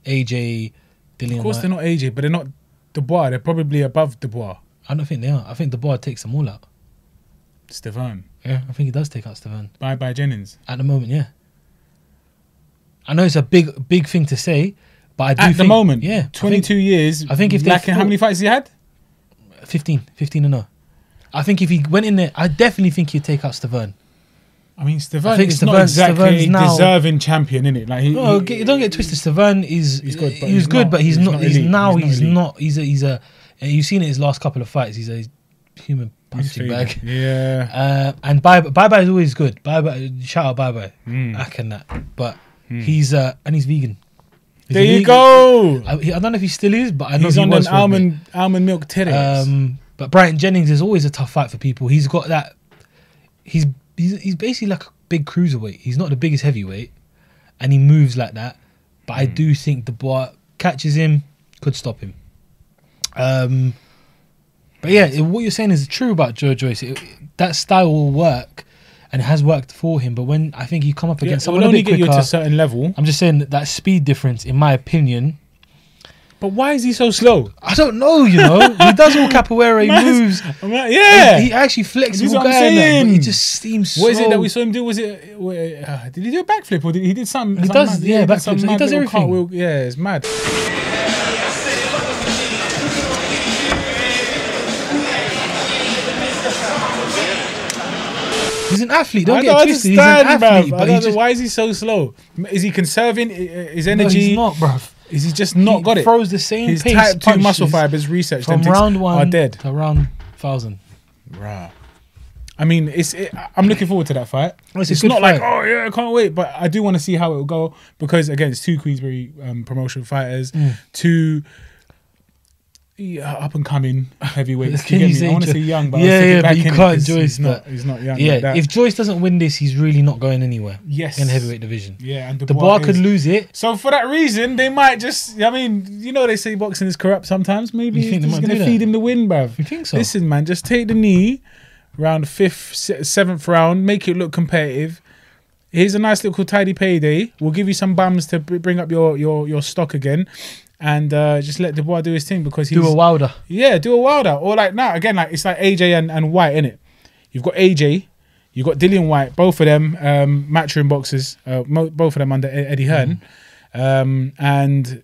AJ, Dillian Of course, White. they're not AJ, but they're not Dubois. They're probably above Dubois. I don't think they are. I think Dubois takes them all out. Stevan. Yeah, I think he does take out Stavern Bye Jennings. at the moment. Yeah, I know it's a big thing to say, but I do At think, the moment, yeah, 22 years. I think if they lacking, how fought- many fights he had? 15 and 0. I think if he went in there, I definitely think he'd take out Stavern. I mean, I Stevan think is not Stavern's exactly a now- deserving champion, innit? Like No, don't get twisted. Stavern is He's good, but he was he's good, not- but he's he's not. not He's elite. now. He's not He's elite. not. He's a. And you've seen it in his last couple of fights. He's a human he's punching faded. bag. Yeah. And bye is always good. Bye. Shout out bye. Mm. I can that. But he's and he's vegan. He's There a you vegan. go. I don't know if he still is, but I know He's he on was an for a bit. almond milk titties. But Brian Jennings is always a tough fight for people. He's got that. He's basically like a big cruiserweight. He's not the biggest heavyweight, and he moves like that. But I do think Dubois catches him, could stop him. But yeah, what you're saying is true about Joe Joyce. That style will work, and it has worked for him. But when I think you come up against someone a bit quicker, get you to a certain level. I'm just saying that speed difference, in my opinion. But why is he so slow? I don't know. You know, he does all capoeira. He moves. Yeah, he actually flexible guy. But he just seems. What is so... it that we saw him do? Was it? Did he do a backflip or did he did something? He does. Yeah, backflips. He does everything. Cartwheel. Yeah, it's mad. He's an athlete. Don't get twisted. He's an athlete. But why is he so slow? Is he conserving his energy? No, he's not, bruv. Is he just not got it? He throws the same his pace type 2 muscle fibers research from round 1 are dead to round 1,000. Right. I mean, I'm looking forward to that fight. It's not like, oh yeah, I can't wait, but I do want to see how it will go because again, it's 2 Queensberry promotional fighters, 2 up and coming heavyweights. You get me? I want to say young, but but you can't. Joyce, he's not young. Yeah, like that. if Joyce doesn't win this, he's really not going anywhere. Yes, in the heavyweight division. Yeah, and Dubois could lose it. So for that reason, they might just. I mean, you know, they say boxing is corrupt sometimes. Maybe he's going to feed him the win, bruv. You think so? Listen, man, just take the knee, round 5th, 7th round, make it look competitive. Here's a nice little tidy payday. We'll give you some bums to bring up your stock again. And just let Dubois do his thing because he's... Do a Wilder. Yeah, do a Wilder. Or like, now, again, like it's like AJ and White, innit? You've got AJ, you've got Dillian White, both of them matchroom boxers, both of them under Eddie Hearn. And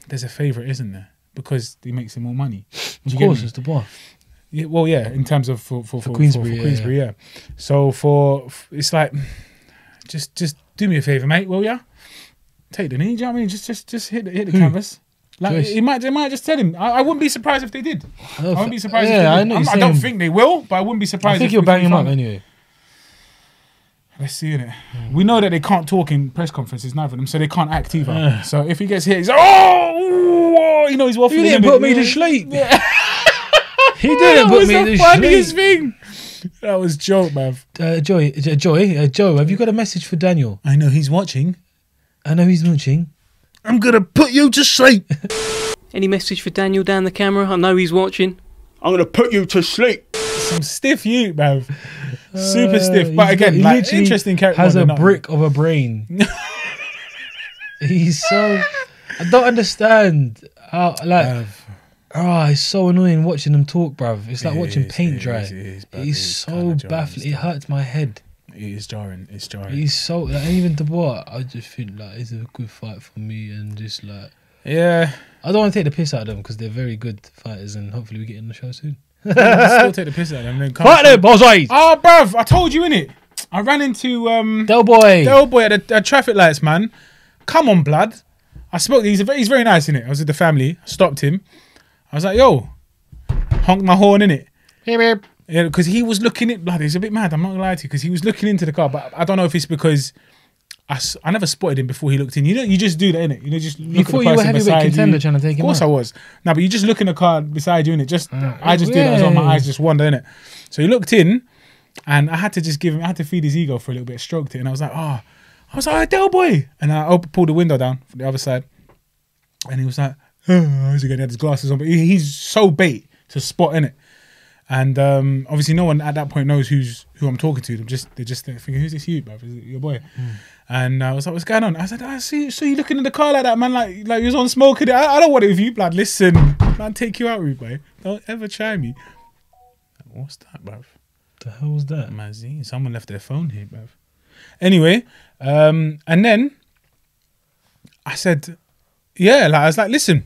there's a favourite, isn't there? Because he makes him more money. Of course, it's Dubois. Yeah, well, yeah, in terms of for Queensberry, yeah. So it's like, just do me a favour, mate, will ya? Take the knee, do you know what I mean? Just hit the canvas. Like they might just tell him. I wouldn't be surprised if they did. I wouldn't be surprised if they did. I don't think they will, but I wouldn't be surprised. I think you'll bang him up anyway. Let's see it. We know that they can't talk in press conferences, neither of them, so they can't act either. So if he gets hit, he's like, oh, you know, he's waffling. You didn't put me to sleep. Yeah. He didn't put me to sleep. That was the funniest thing. That was joke, man. Joe, have you got a message for Daniel? I know he's watching. I know he's watching. I'm going to put you to sleep. Any message for Daniel down the camera? I know he's watching. I'm going to put you to sleep. Some stiff youth, man. Super stiff. But again, like, interesting character. Has a brick of a brain. He's so... I don't understand. How, like... it's so annoying watching them talk, bruv. It's like watching paint dry. He's so baffling. It hurts my head. It is jarring. It's jarring. He's so like, and even Dubois, I just think like it's a good fight for me, and just like I don't want to take the piss out of them because they're very good fighters, and hopefully we get in the show soon. Still take the piss out of them. Fight them, boys! Oh, bruv, I told you innit. I ran into Del Boy at the traffic lights, man. Come on, blood. I spoke. He's very nice innit. I was with the family. I stopped him. I was like, yo, honk my horn innit. Beep. Yeah, because he was looking at blood. He's a bit mad. I'm not gonna lie to you, because he was looking into the car. But I don't know if it's because I never spotted him before he looked in. You know, you just do that, innit? You know, just look at the person beside you. You thought you were heavyweight contender trying to take him out. Of course I was. No, but you just look in the car beside you, innit? I just do that as well. My eyes just wander, innit? So he looked in, and I had to just I had to feed his ego for a little bit. Stroked it, and I was like, Del Boy, and I pulled the window down from the other side, and he was like, how's he gonna have his glasses on? But he's so bait to spot, innit? And obviously, no one at that point knows who I'm talking to. They're just thinking, "Who's this you, bruv? Is it your boy?" And I was like, "What's going on?" I said, "I see you looking in the car like that, man. Like you was on smoking. I don't want it with you, blood. Listen, man, take you out, rude boy. Don't ever try me." What's that, bruv? The hell was that? Mazzy, someone left their phone here, bruv. Anyway, and then I said, "Yeah," like I was like, "Listen,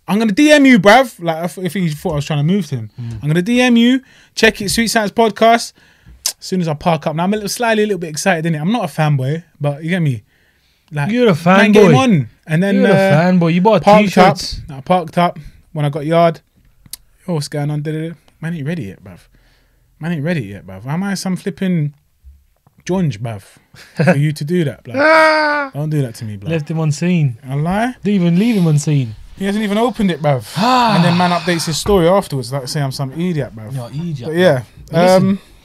I'm going to DM you, bruv." Like, if he thought I was trying to move to him. I'm going to DM you. Check it, Sweet Science Podcast. As soon as I park up. Now, I'm a little bit excited, innit? I'm not a fanboy, but you get me? Like, you're a fanboy. Get him on. And then, you're a fanboy. You bought t-shirts. I parked up. When I got yard, oh, what's going on? Man ain't ready yet, bruv. Am I some flipping Jonge, bruv, for you to do that, bruv? Don't do that to me, bruv. Left him unseen. I lie? Didn't even leave him unseen. He hasn't even opened it, bruv. And then man updates his story afterwards, like say I'm some idiot, bruv. You're idiot. But yeah.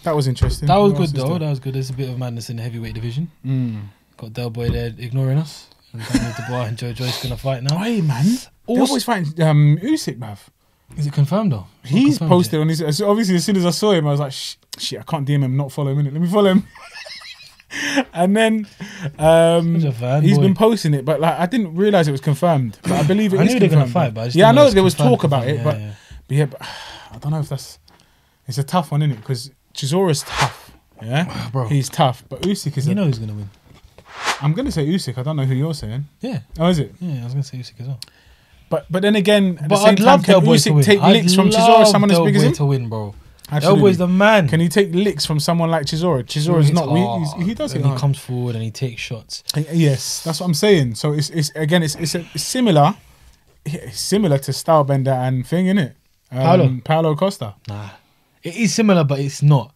That was interesting. That was What good else is though. there? That was good. There's a bit of madness in the heavyweight division. Mm. Got Del Boy there ignoring us. And Daniel Dubois and Joyce gonna fight now. Hey man, they're Also- always fighting Usyk, bruv. Is it confirmed though? It's not He's confirmed posted yet. on his. So obviously, as soon as I saw him, I was like, shit, I can't DM him, not follow him. Innit? Let me follow him. And then Such a fan, he's boy. been posting it, but like I didn't realize it was confirmed. But I believe it I is knew they're gonna confirmed. fight, but I just yeah, I didn't know it's there was confirmed, talk about it, confirmed. but I don't know if that's. It's a tough one, isn't it? Because Chisora's tough. Yeah, Bro. he's tough, but Usyk is. You know who's gonna win? I'm gonna say Usyk. I don't know who you're saying. Yeah, Oh, is it? yeah. I was gonna say Usyk as well. But then again, at But the same I'd time, love can Del Boy to Usyk win. take I'd licks from Chisora, love someone as Del big as Boy him? to win, bro. Del Absolutely. Boy's the man. Can he take licks from someone like Chisora? Chisora's It's not weak. hard. He does it. And he hard. comes forward and he takes shots. Yes, that's what I'm saying. So it's similar. It's similar to Stylebender and thing, innit? Paulo Costa. Nah, it is similar, but it's not.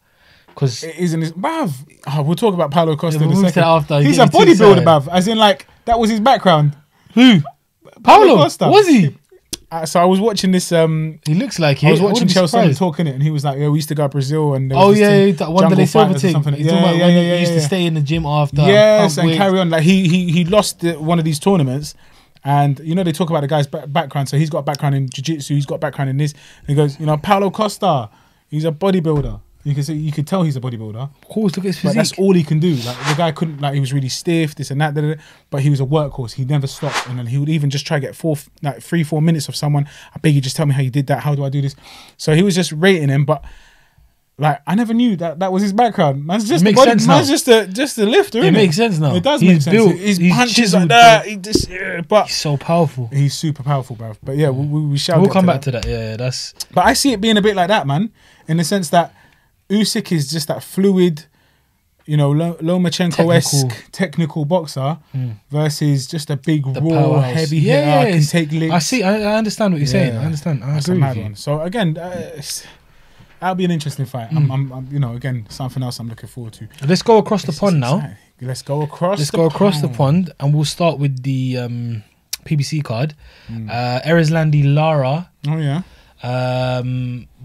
Because It isn't. Bruv. Oh, we'll talk about Paulo Costa Yeah, in a we'll move to second. that after. He's You a get me too bodybuilder, excited. bruv. As in, like, that was his background. who? Paulo Costa. was he? So I was watching this. He looks like I it. was watching wouldn't be Chelsea surprised. talking it, and he was like, "Yeah, we used to go to Brazil." And there Oh was this yeah, thing, that one Jungle day silver Fighters or thing. something. He's talking about when he used to stay in the gym after. Yes, pump and weights. carry on. Like he lost one of these tournaments, and you know they talk about the guy's background. So he's got a background in jiu-jitsu. He's got a background in this. And he goes, Paulo Costa. He's a bodybuilder. You could tell he's a bodybuilder. Of course, look at his But physique. that's all he can do. Like the guy couldn't. Like he was really stiff, this and that. Da, da, da, but he was a workhorse. He never stopped, and then he would even just try to get 3-4 minutes of someone. I beg you, just tell me how you did that. How do I do this? So he was just rating him, but. Like I never knew that was his background. Man's just Makes a body, sense now. man's just a lifter. It innit? makes sense now. It does He's make sense. built, His he's punches chiseled, like that. bro. He just, but He's so powerful. he's super powerful, bruv. But yeah, we shall. We'll get come to back that. to that. Yeah, that's But I see it being a bit like that, man, in the sense that Usyk is just that fluid, Lomachenko-esque technical boxer versus just a big the raw powerhouse. heavy hitter can it's- take licks. I see. I understand what you're saying. Yeah. I understand. I That's a agree mad with you. one. So again, that'll be an interesting fight. I'm again, something else I'm looking forward to. Let's go across the It's pond just now. exciting. Let's go across. Let's go across the pond, and we'll start with the PBC card. Erislandy Lara Oh yeah.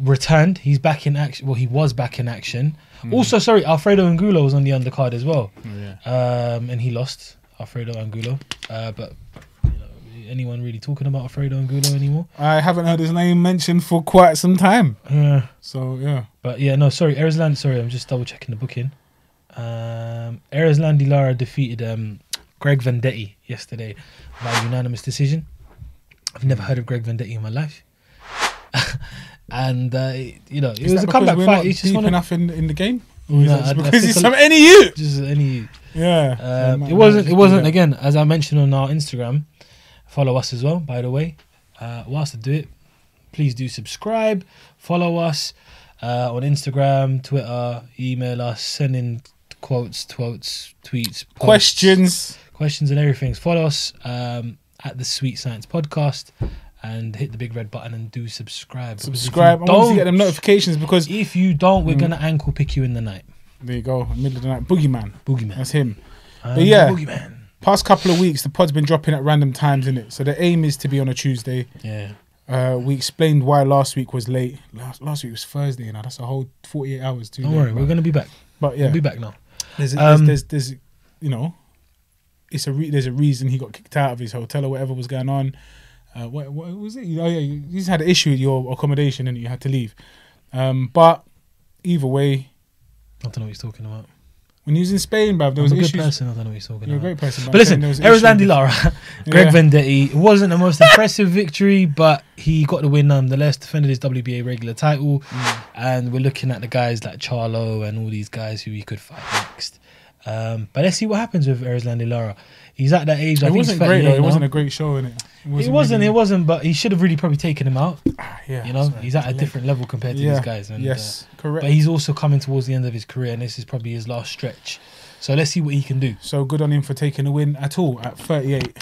returned. He's back in action. Well, he was back in action. Also, sorry, Alfredo Angulo was on the undercard as well. Oh yeah. And he lost, Alfredo Angulo. But anyone really talking about Alfredo Angulo anymore? I haven't heard his name mentioned for quite some time. Yeah. So yeah. But yeah, no, sorry, Erisland. Sorry, I'm just double checking the booking. Erislandy Lara defeated Greg Vendetti yesterday by unanimous decision. I've never heard of Greg Vendetti in my life. And it Is was that a comeback because we're fight. not He just deep wanted enough in the game? No, Is I it because he's think some NEU. just any. Yeah. It wasn't again, as I mentioned on our Instagram. Follow us as well, by the way. Whilst I do it, please do subscribe, follow us on Instagram, Twitter, email us, send in quotes, tweets, posts, questions and everything. Follow us at the Sweet Science Podcast and hit the big red button and do subscribe. Because Subscribe. I want to get them notifications because if you don't, we're gonna ankle pick you in the night. there you go, middle of the night, Boogeyman. Boogeyman. That's him. But yeah. Boogeyman. Past couple of weeks, the pod's been dropping at random times, innit? So the aim is to be on a Tuesday. Yeah. We explained why last week was late. Last week was Thursday, you know. That's a whole 48 hours too. Don't late, worry, we're gonna be back. But yeah, We'll be back now. there's it's there's a reason he got kicked out of his hotel or whatever was going on. What was it? You just had an issue with your accommodation and you had to leave. But either way, I don't know what he's talking about. when he was in Spain, bruv, there I'm was a good issues. person. I don't know what he's talking You're a about. great person. But listen, Erislandy Lara, Greg Yeah. Vendetti, it wasn't the most impressive victory, but he got the win nonetheless, defended his WBA regular title, and we're looking at the guys like Charlo and all these guys who he could fight next. But let's see what happens with Erislandy Lara. He's at that age. I It think wasn't he's great though. 38 It now. wasn't a great show, innit? It wasn't, but he should have really probably taken him out. Yeah, You know, he's at a different level compared to these guys. And, yes, correct. but he's also coming towards the end of his career, and this is probably his last stretch. So let's see what he can do. So good on him for taking the win at all at 38.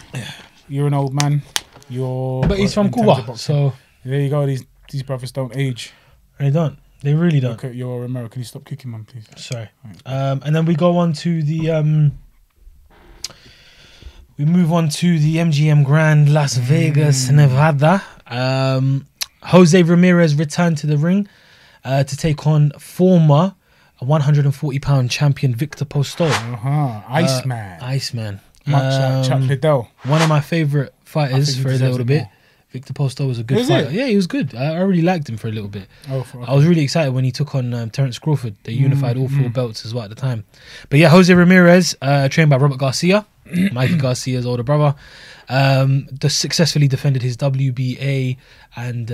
You're an old man. But he's from in terms of Cuba, boxing. so There you go. These brothers don't age. they don't. They really don't. Look at your American. Can you stop kicking, man, please? Sorry. And then we go on to the we move on to the MGM Grand Las Vegas, Nevada. Jose Ramirez returned to the ring to take on former 140-pound champion Victor Postol. Iceman. Iceman. Chuck Liddell. One of my favourite I fighters think he for a deserves little it bit. more. Victor Postol was a good Is fighter. it? Yeah, he was good. I really liked him for a little bit. Oh, I was really excited when he took on Terence Crawford. They unified all 4 belts as well at the time. But yeah, Jose Ramirez, trained by Robert Garcia, Mikey Garcia's older brother, successfully defended his WBC and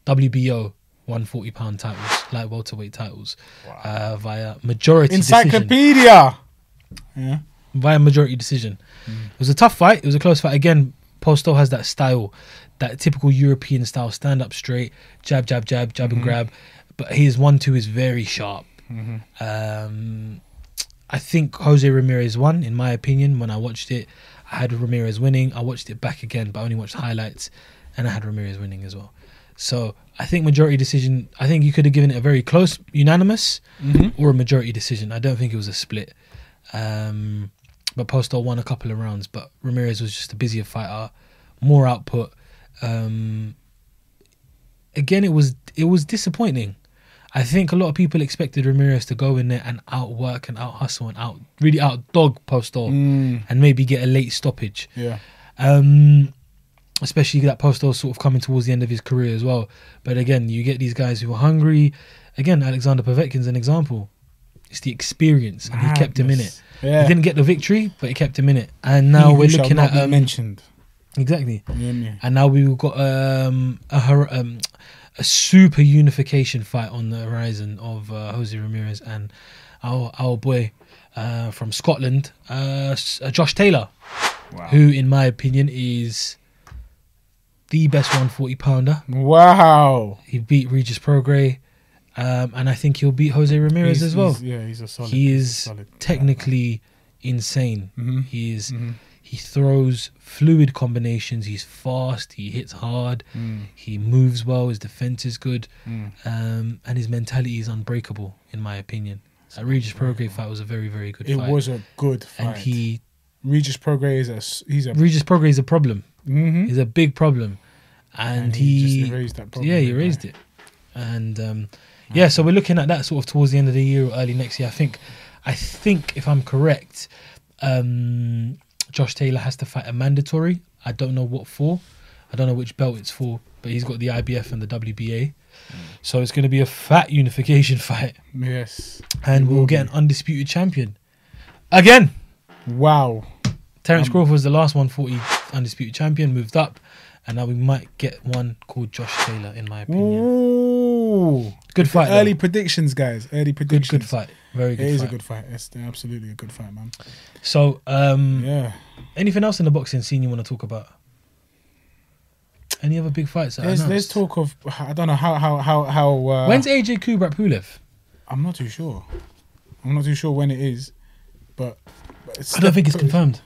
WBO 140-pound titles, light welterweight titles, via majority decision. Encyclopedia. Yeah. Via majority decision. It was a tough fight. It was a close fight. Again, Postol has that style, that typical European style, stand up straight, jab, jab, jab, jab and grab. But his 1-2 is very sharp. I think Jose Ramirez won, in my opinion. When I watched it, I had Ramirez winning. I watched it back again, but I only watched highlights, and I had Ramirez winning as well. So I think majority decision, I think you could have given it a very close unanimous or a majority decision. I don't think it was a split. But Postol won a couple of rounds, but Ramirez was just a busier fighter, more output. Again, it was disappointing. I think a lot of people expected Ramirez to go in there and outwork and out hustle and really outdog Postol and maybe get a late stoppage. Yeah. Especially that Postol sort of coming towards the end of his career as well. But again, you get these guys who are hungry. Again, Alexander Povetkin's an example. It's the experience, and he kept him in it. Yeah. He didn't get the victory, but he kept him in it. And now we're looking at mentioned. Exactly. Yeah. And now we've got a super unification fight on the horizon of Jose Ramirez and our boy from Scotland, Josh Taylor, who, in my opinion, is the best 140-pounder. Wow. He beat Regis Prograis, and I think he'll beat Jose Ramirez as well. He's a solid. He is technically insane. He throws fluid combinations. He's fast. He hits hard. He moves well. His defense is good, and his mentality is unbreakable, in my opinion. That Regis Prograis fight was a very, very good fight. It was a good fight. And Regis Prograis Regis Prograis is a problem. He's a big problem, and he just erased that problem. Yeah, he erased it, and so we're looking at that sort of towards the end of the year or early next year. I think if I'm correct, Josh Taylor has to fight a mandatory. I don't know what for. I don't know which belt it's for, but he's got the IBF and the WBA. So it's going to be a fat unification fight. Yes. And we'll get an undisputed champion. Again. Wow. Terence Crawford was the last 140 undisputed champion, moved up. And now we might get one called Josh Taylor, in my opinion. Ooh. Good fight. Early predictions, guys. Early predictions. Good fight. Very good fight. It is a good fight. It's absolutely a good fight, man. So, yeah. Anything else in the boxing scene you want to talk about? Any other big fights? There's talk of, I don't know how. When's AJ Kubrat Pulev? I'm not too sure. I'm not too sure when it is, but I don't think it's confirmed.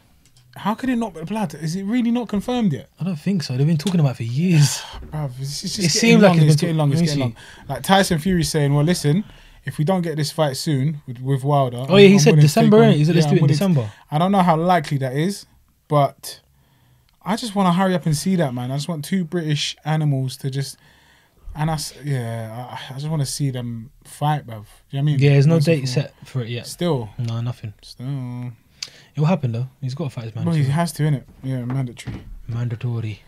How can it not be blood? Is it really not confirmed yet? I don't think so. They've been talking about it for years. Bruv, it's just It seems like it's getting long. Like Tyson Fury saying, well, listen, if we don't get this fight soon with Wilder... Oh, yeah, he said December, innit? He said let's do it in December. I don't know how likely that is, but I just want to hurry up and see that, man. I just want 2 British animals to just... And I just want to see them fight, bruv. Do you know what I mean? Yeah, there's no date set for it yet. Still. No, nothing. Still. It will happen, though. He's got to fight his man. Well, he has to, innit? Yeah, mandatory. Mandatory.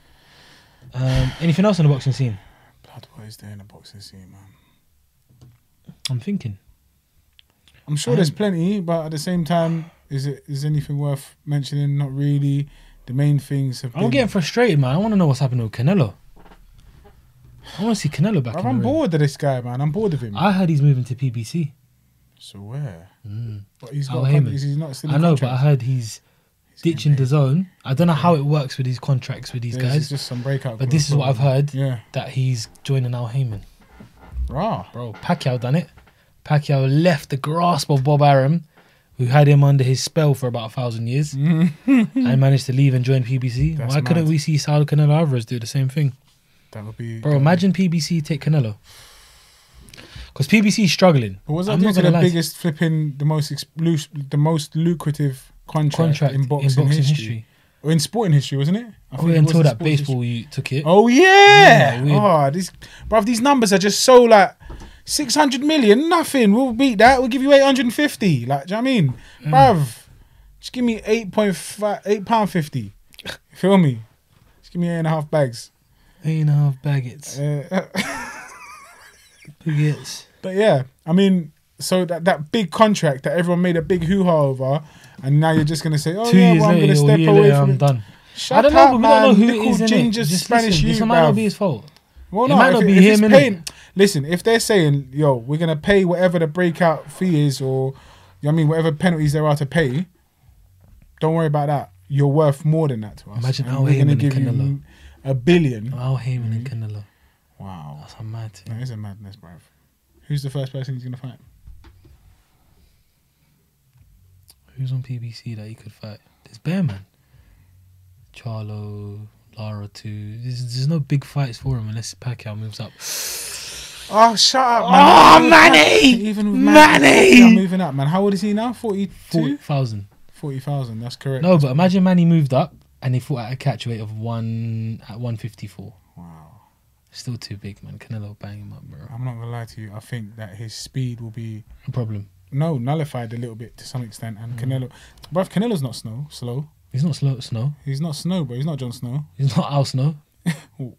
Anything else in the boxing scene? Blood, what is there in the boxing scene, man? I'm thinking. I'm sure there's plenty, but at the same time, is anything worth mentioning? Not really. The main things have been... I'm getting frustrated, man. I want to know what's happening with Canelo. I want to see Canelo back in the ring. I'm bored of this guy, man. I'm bored of him. I heard he's moving to PBC. So where? But he's Al got. Heyman. He's not still in I know, contract? but I heard he's ditching the zone. I don't know how it works with these contracts with these It's guys. just some breakout. But this is what I've heard. Yeah. That he's joining Al Heyman. Raw. Bro, Pacquiao done it. Pacquiao left the grasp of Bob Arum, who had him under his spell for about 1,000 years, and managed to leave and join PBC. That's Why couldn't mad. we see Saulo Canelo Alvarez do the same thing? That would be. Bro, imagine PBC take Canelo. Because PBC is struggling. But was that I'm due not to gonna the lie. biggest flipping, the most lucrative contract in boxing history? Or in sporting history, wasn't it? I think it was Until in that sports baseball you took it. Oh yeah! Yeah, weird. These numbers are just so like 600 million, nothing. We'll beat that. We'll give you 850. Like, do you know what I mean? Bruv, just give me £8.50. Feel me? Just give me 8.5 bags. 8.5 baguettes. Baguettes. But yeah, I mean, so that big contract that everyone made a big hoo-ha over, and now you're just going to say, oh, 2 yeah, years well, I'm going later, to or step year away later, from I'm it. done. Shut I don't up, know, but we man. don't know who Little it is, innit? ginger Just Spanish listen, you, this might not bruv. be his fault. Well, It no, might not be if him, it's innit? paying, listen, if they're saying, yo, we're going to pay whatever the breakout fee is, or, you know what I mean, whatever penalties there are to pay, don't worry about that. You're worth more than that to us. Imagine And Al we're gonna Heyman and give you Canelo. $1 billion. Al Heyman and Canelo. Wow. That's a mad thing. That is a madness, bruv. Who's the first person he's going to fight? Who's on PBC that he could fight? There's Bear Man. Charlo, Lara too. There's no big fights for him unless Pacquiao moves up. Oh, shut up, Oh, man. Manny! Even with Manny! Manny moving up, man. How old is he now? 42? 40,000. 40,000, that's correct. No, but imagine Manny moved up and he fought at a catch weight of 154. Wow. Still too big, man. Canelo bang him up, bro. I'm not going to lie to you. I think that his speed will be, No problem. nullified a little bit to some extent. And Canelo, bruv, Canelo's not slow. He's not Snow. He's not Snow, bro. He's not Jon Snow. He's not Al Snow.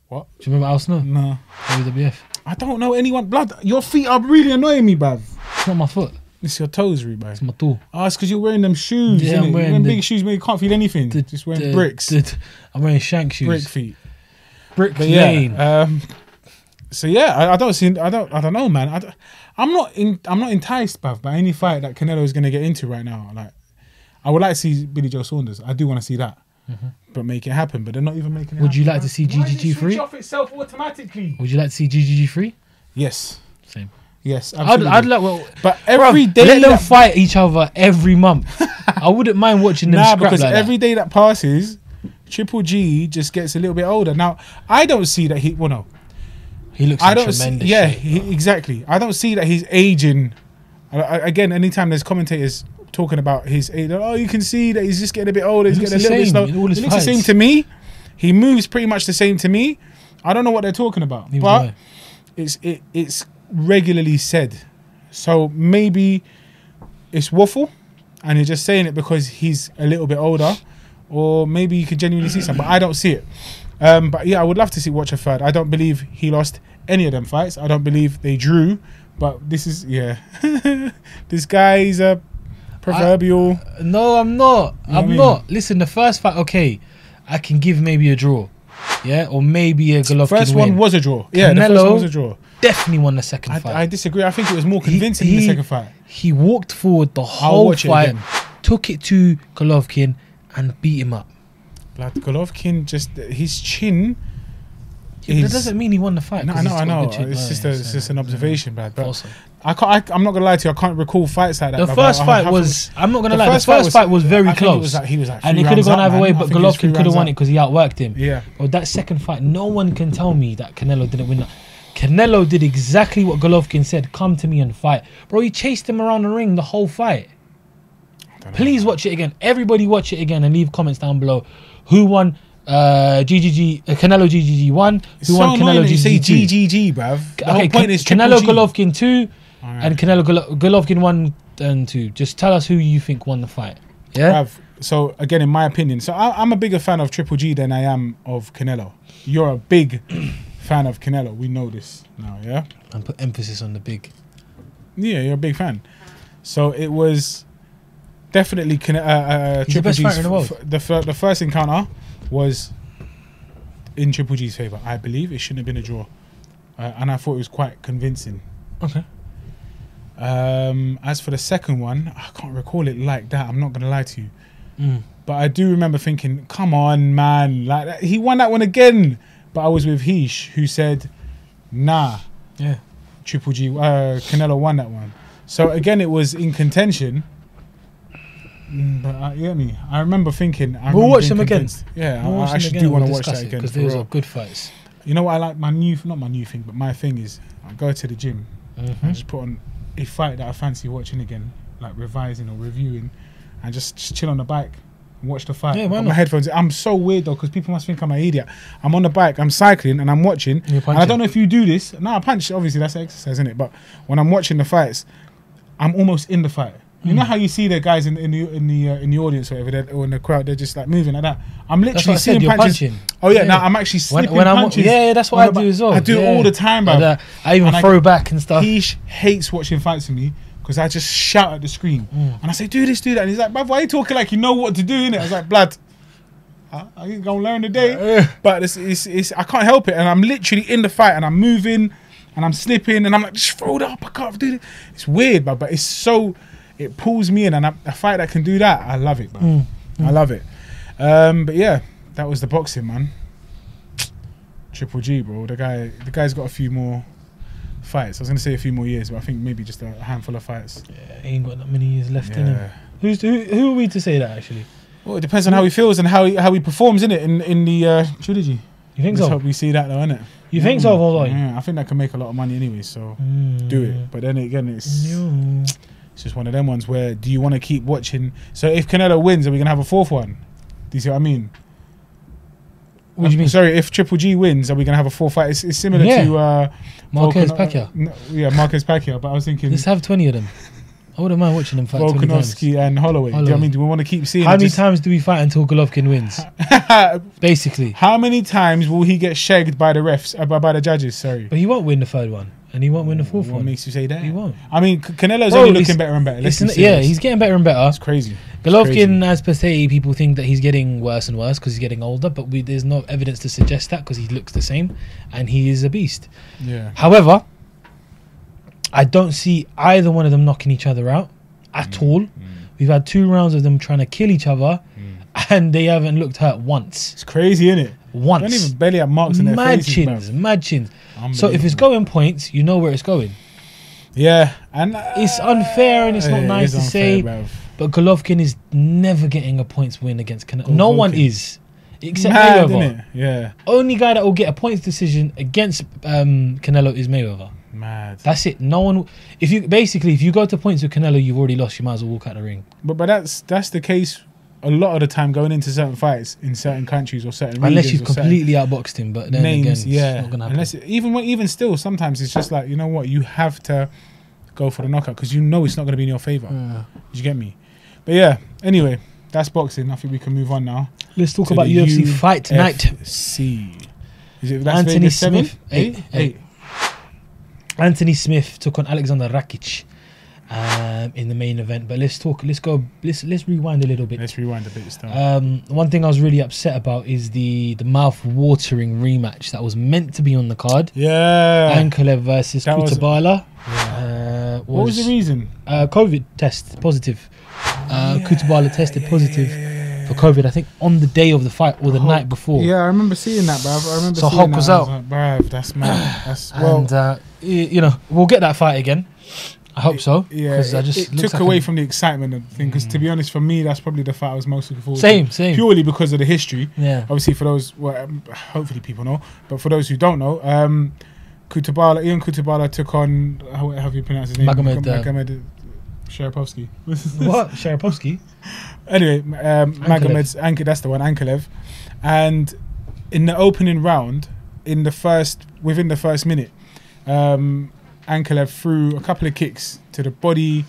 What? Do you remember Al Snow? No. WWF. I don't know anyone. Blood, your feet are really annoying me, bruv. It's not my foot. It's your toes, bruv. It's my toe. Oh, it's because you're wearing them shoes. Yeah, innit? I'm You're wearing wearing the- big shoes where you can't feel anything. Just wearing bricks. I'm wearing shank shoes. Brick feet. Brick But lane. yeah. So yeah, I don't know, man. I'm not enticed, bruv, by any fight that Canelo is going to get into right now. Like, I would like to see Billy Joe Saunders. I do want to see that, but make it happen. But they're not even making it. Would you happen, like to bruv. see Why does it GGG switch free? off itself automatically? Would you like to see GGG free? Yes. Same. Yes. I'd Absolutely. like. Well, But every bruv, day let them that- fight each other every month. I wouldn't mind watching them Nah, scrap because like every day that passes, Triple G just gets a little bit older. Now, I don't see that he. Well, no, He looks I in don't see. tremendous Yeah, shape. exactly. I don't see that he's aging. Again, anytime there's commentators talking about his age, oh, you can see that he's just getting a bit older. He's He looks getting a little bit the slow. same in all his He looks the same fights. to me. He moves pretty much the same to me. I don't know what they're talking about, Neither but do I. it's regularly said. So maybe it's waffle, and you're just saying it because he's a little bit older, or maybe you could genuinely see something. But I don't see it. But yeah, I would love to watch a third. I don't believe he lost any of them fights. I don't believe they drew. But this is this guy's a proverbial. No, I'm not. You know what I I'm mean? not. Listen, the first fight, okay, I can give maybe a draw. Yeah, or maybe a Golovkin First win. one was a draw. Yeah, the first Canelo one was a draw. Definitely won the second fight. I disagree. I think it was more convincing in the second fight. He walked forward the whole watch it fight, again. took it to Golovkin and beat him up. Like Golovkin, just his chin. Yeah, that doesn't mean he won the fight. No, 'cause I know, he's I got a know. good chin. It's No, just an observation, Brad. But Also. I'm not gonna lie to you. I can't recall fights like that. The but first I fight have was. I'm not gonna the lie. The first fight first was- fight was very I think it close. was like- he was like and three it could have rounds gone up, either way, man. I but think he was Golovkin three could have rounds won up. it because he outworked him. Yeah. Well, that second fight, no one can tell me that Canelo didn't win that. Canelo did exactly what Golovkin said. Come to me and fight, bro. He chased him around the ring the whole fight. Please watch it again. Everybody watch it again and leave comments down below. Who won? GGG. Canelo GGG 1. Who won Canelo You say GGG 2? GGG, bruv. The Okay, whole point is Canelo Triple G. Golovkin 2 Alright. and Canelo Golovkin 1 and 2. Just tell us who you think won the fight. Yeah. Bruv, so again, in my opinion, so I'm a bigger fan of Triple G than I am of Canelo. You're a big fan of Canelo. We know this now, yeah? And put emphasis on the big. Yeah, you're a big fan. So it was definitely He's the Triple best G's. fighter in the world. The first encounter was in Triple G's favour. I believe it shouldn't have been a draw. And I thought it was quite convincing. Okay. As for the second one, I can't recall it like that. I'm not going to lie to you. Mm. But I do remember thinking, come on, man. Like he won that one again. But I was with Heesh, who said, nah, Yeah. Triple G, Canelo won that one. So again, it was in contention. But you get me? I remember thinking, We'll watch them again. Yeah, We'll watch I them actually again do want to and watch discuss that it, again. because for those real. are good fights. You know what I like? Not my new thing, but my thing is I go to the gym Mm-hmm. and just put on a fight that I fancy watching again, like revising or reviewing, and just chill on the bike and watch the fight. Yeah, I've why got not? my headphones. I'm so weird though because people must think I'm an idiot. I'm on the bike, I'm cycling, and I'm watching. You're And I punching. don't know if you do this. No, I punch. Obviously, that's exercise, isn't it? But when I'm watching the fights, I'm almost in the fight. You know how you see the guys in the audience or whatever, or in the crowd, they're just like moving like that. I'm That's literally what I said, seeing you're punches. punching. Oh yeah, Yeah. now I'm actually slipping When I'm, punches. yeah, that's what on I the do back. as well. I do it yeah. all the time, Like bro. that. I even And throw back and stuff. He hates watching fights with me because I just shout at the screen and I say, "Do this, do that," and he's like, "Bruv, why are you talking like you know what to do?" Innit? I was like, "Blood, I ain't gonna learn today." But it's I can't help it, and I'm literally in the fight and I'm moving and I'm slipping and I'm like, "Just throw it up, I can't do it." It's weird, but it's so it pulls me in, and a fight that can do that, I love it, bro. I love it. But yeah, that was the boxing, man. Triple G, bro. The guy's got a few more fights. I was gonna say a few more years, but I think maybe just a handful of fights. Yeah, he ain't got that many years left in Yeah. him. Who are we to say that actually? Well, it depends on how he feels and how he performs in it in the trilogy. You think Let's so? hope we see that though, innit? You think so? Hold on. Yeah, I think that can make a lot of money anyway. So do it. But then again, it's just one of them ones where do you want to keep watching? So if Canelo wins, are we gonna have a fourth one? Do you see what I mean? What do you mean? Sorry, if Triple G wins, are we gonna have a fourth fight? It's similar Yeah. to Marquez Pacquiao. Yeah, Marquez Pacquiao. But I was thinking Let's have 20 of them. I wouldn't mind watching them fight 20 times. Volkanovski and Holloway. Do you know what I mean? Do we want to keep seeing? How it? many Just- times do we fight until Golovkin wins? Basically. How many times will he get shagged by the refs? By the judges? Sorry. But he won't win the third one. And he won't win the fourth What one. makes you say that? He won't. I mean, Canelo's Bro, only it's- looking better and better. Let's be Yeah, serious. he's getting better and better. It's crazy. Golovkin, as per se, people think that he's getting worse and worse because he's getting older, but there's no evidence to suggest that because he looks the same and he is a beast. Yeah. However, I don't see either one of them knocking each other out at all. We've had 2 rounds of them trying to kill each other and they haven't looked hurt once. It's crazy, isn't it? Once. Don't even barely have marks in their Mad faces, chins, bruv. mad chins. So if it's Unbelievable. going points, you know where it's going. Yeah, and It's unfair and it's not it nice is to say, unfair, bruv. but Golovkin is never getting a points win against Canelo. No one Golovkin. is. Except Mad, Mayweather. innit? Yeah, Only guy that will get a points decision against Canelo is Mayweather. mad. That's it. No one. If you go to points with Canelo, you've already lost. You might as well walk out the ring. But that's the case a lot of the time going into certain fights in certain countries or certain Unless regions you've or certain completely outboxed him, but then names. again, Yeah, it's not gonna happen. unless even still, sometimes it's just like, you know what, you have to go for the knockout because you know it's not going to be in your favor. Yeah. Did you get me? But yeah, anyway, that's boxing. I think we can move on now. Let's talk to about the UFC fight tonight. UFC. Is it Las Anthony Vegas 7? Smith, eight. Anthony Smith took on Alexander Rakic in the main event. But let's rewind a little bit. Let's rewind a bit this time. One thing I was really upset about is the mouth-watering rematch that was meant to be on the card. Yeah. Ankalev versus That was- Kutabala. What was the reason? COVID test positive. Kutabala tested positive for COVID, I think, on the day of the fight or the night before. Yeah, I remember seeing that, bruv. I remember So seeing Hulk that. was I out. like, bruv, that's mad. That's well. And you know, we'll get that fight again. I hope so. Yeah, because it took away from the excitement of the thing. Because to be honest, for me, that's probably the fight I was most looking forward to. Same. Purely because of the history. Yeah. Obviously, for those, hopefully people know, but for those who don't know, Ian Kutabala took on, how have you pronounced his name? Magomed Sharapovsky. What? Sharapovsky? Anyway, Magomed's that's the one, Ankalev. And in the opening round, within the first minute, Ankalev threw a couple of kicks to the body,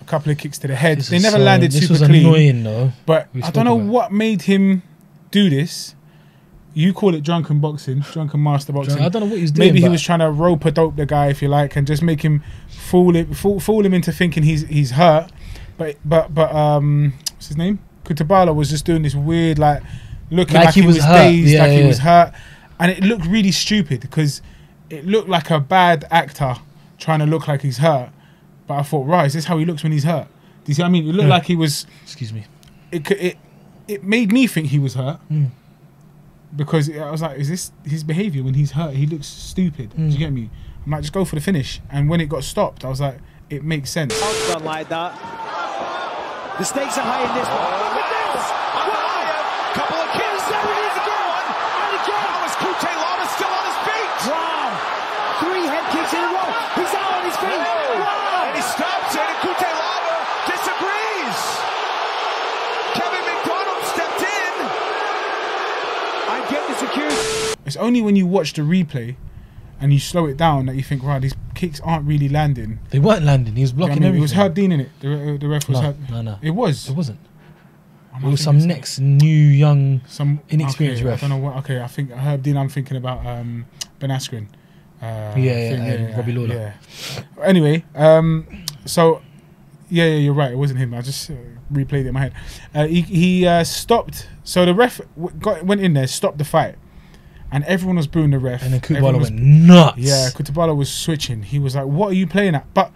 a couple of kicks to the head. They never landed this super was clean. annoying, though. But We I spoke don't know about it. what made him do this. You call it drunken boxing, drunken master boxing. I don't know what he was doing. Maybe he but was trying to rope a dope the guy, if you like, and just make him fool him into thinking he's hurt. But what's his name? Kutabala was just doing this weird, like looking like he was hurt. dazed, Yeah, like he yeah. was hurt, and it looked really stupid because it looked like a bad actor trying to look like he's hurt. But I thought, right, is this how he looks when he's hurt? Do you see what I mean? It looked like he was. Excuse me. It made me think he was hurt. Because I was like, is this his behaviour when he's hurt? He looks stupid. Do you get me? I'm like, just go for the finish. And when it got stopped, I was like, it makes sense. Done like that. The stakes are high in this one. Look at this! Wow! Couple of kills. There it is again. And again. How is Kute Lama still on his feet? Wow! 3 head kicks in a row. He's out on his feet. Wow! And he stops it, and Kute Lama disagrees. Kevin McDonald steps Fitness accused. It's only when you watch the replay and you slow it down that you think, right, these kicks aren't really landing. They weren't landing. He was blocking everything. It was Hardin in it. The ref was hard. No. It was. It wasn't. It was some next new young, inexperienced okay, ref. I don't know what. Okay, I think Hardin. I'm thinking about Ben Askren. Robbie Lawler. Yeah. Anyway, so you're right. It wasn't him. I just replayed it in my head. He stopped. So the ref went in there, stopped the fight, and everyone was booing the ref. And then Kubala went nuts. Yeah, Kubala was switching. He was like, "What are you playing at?" But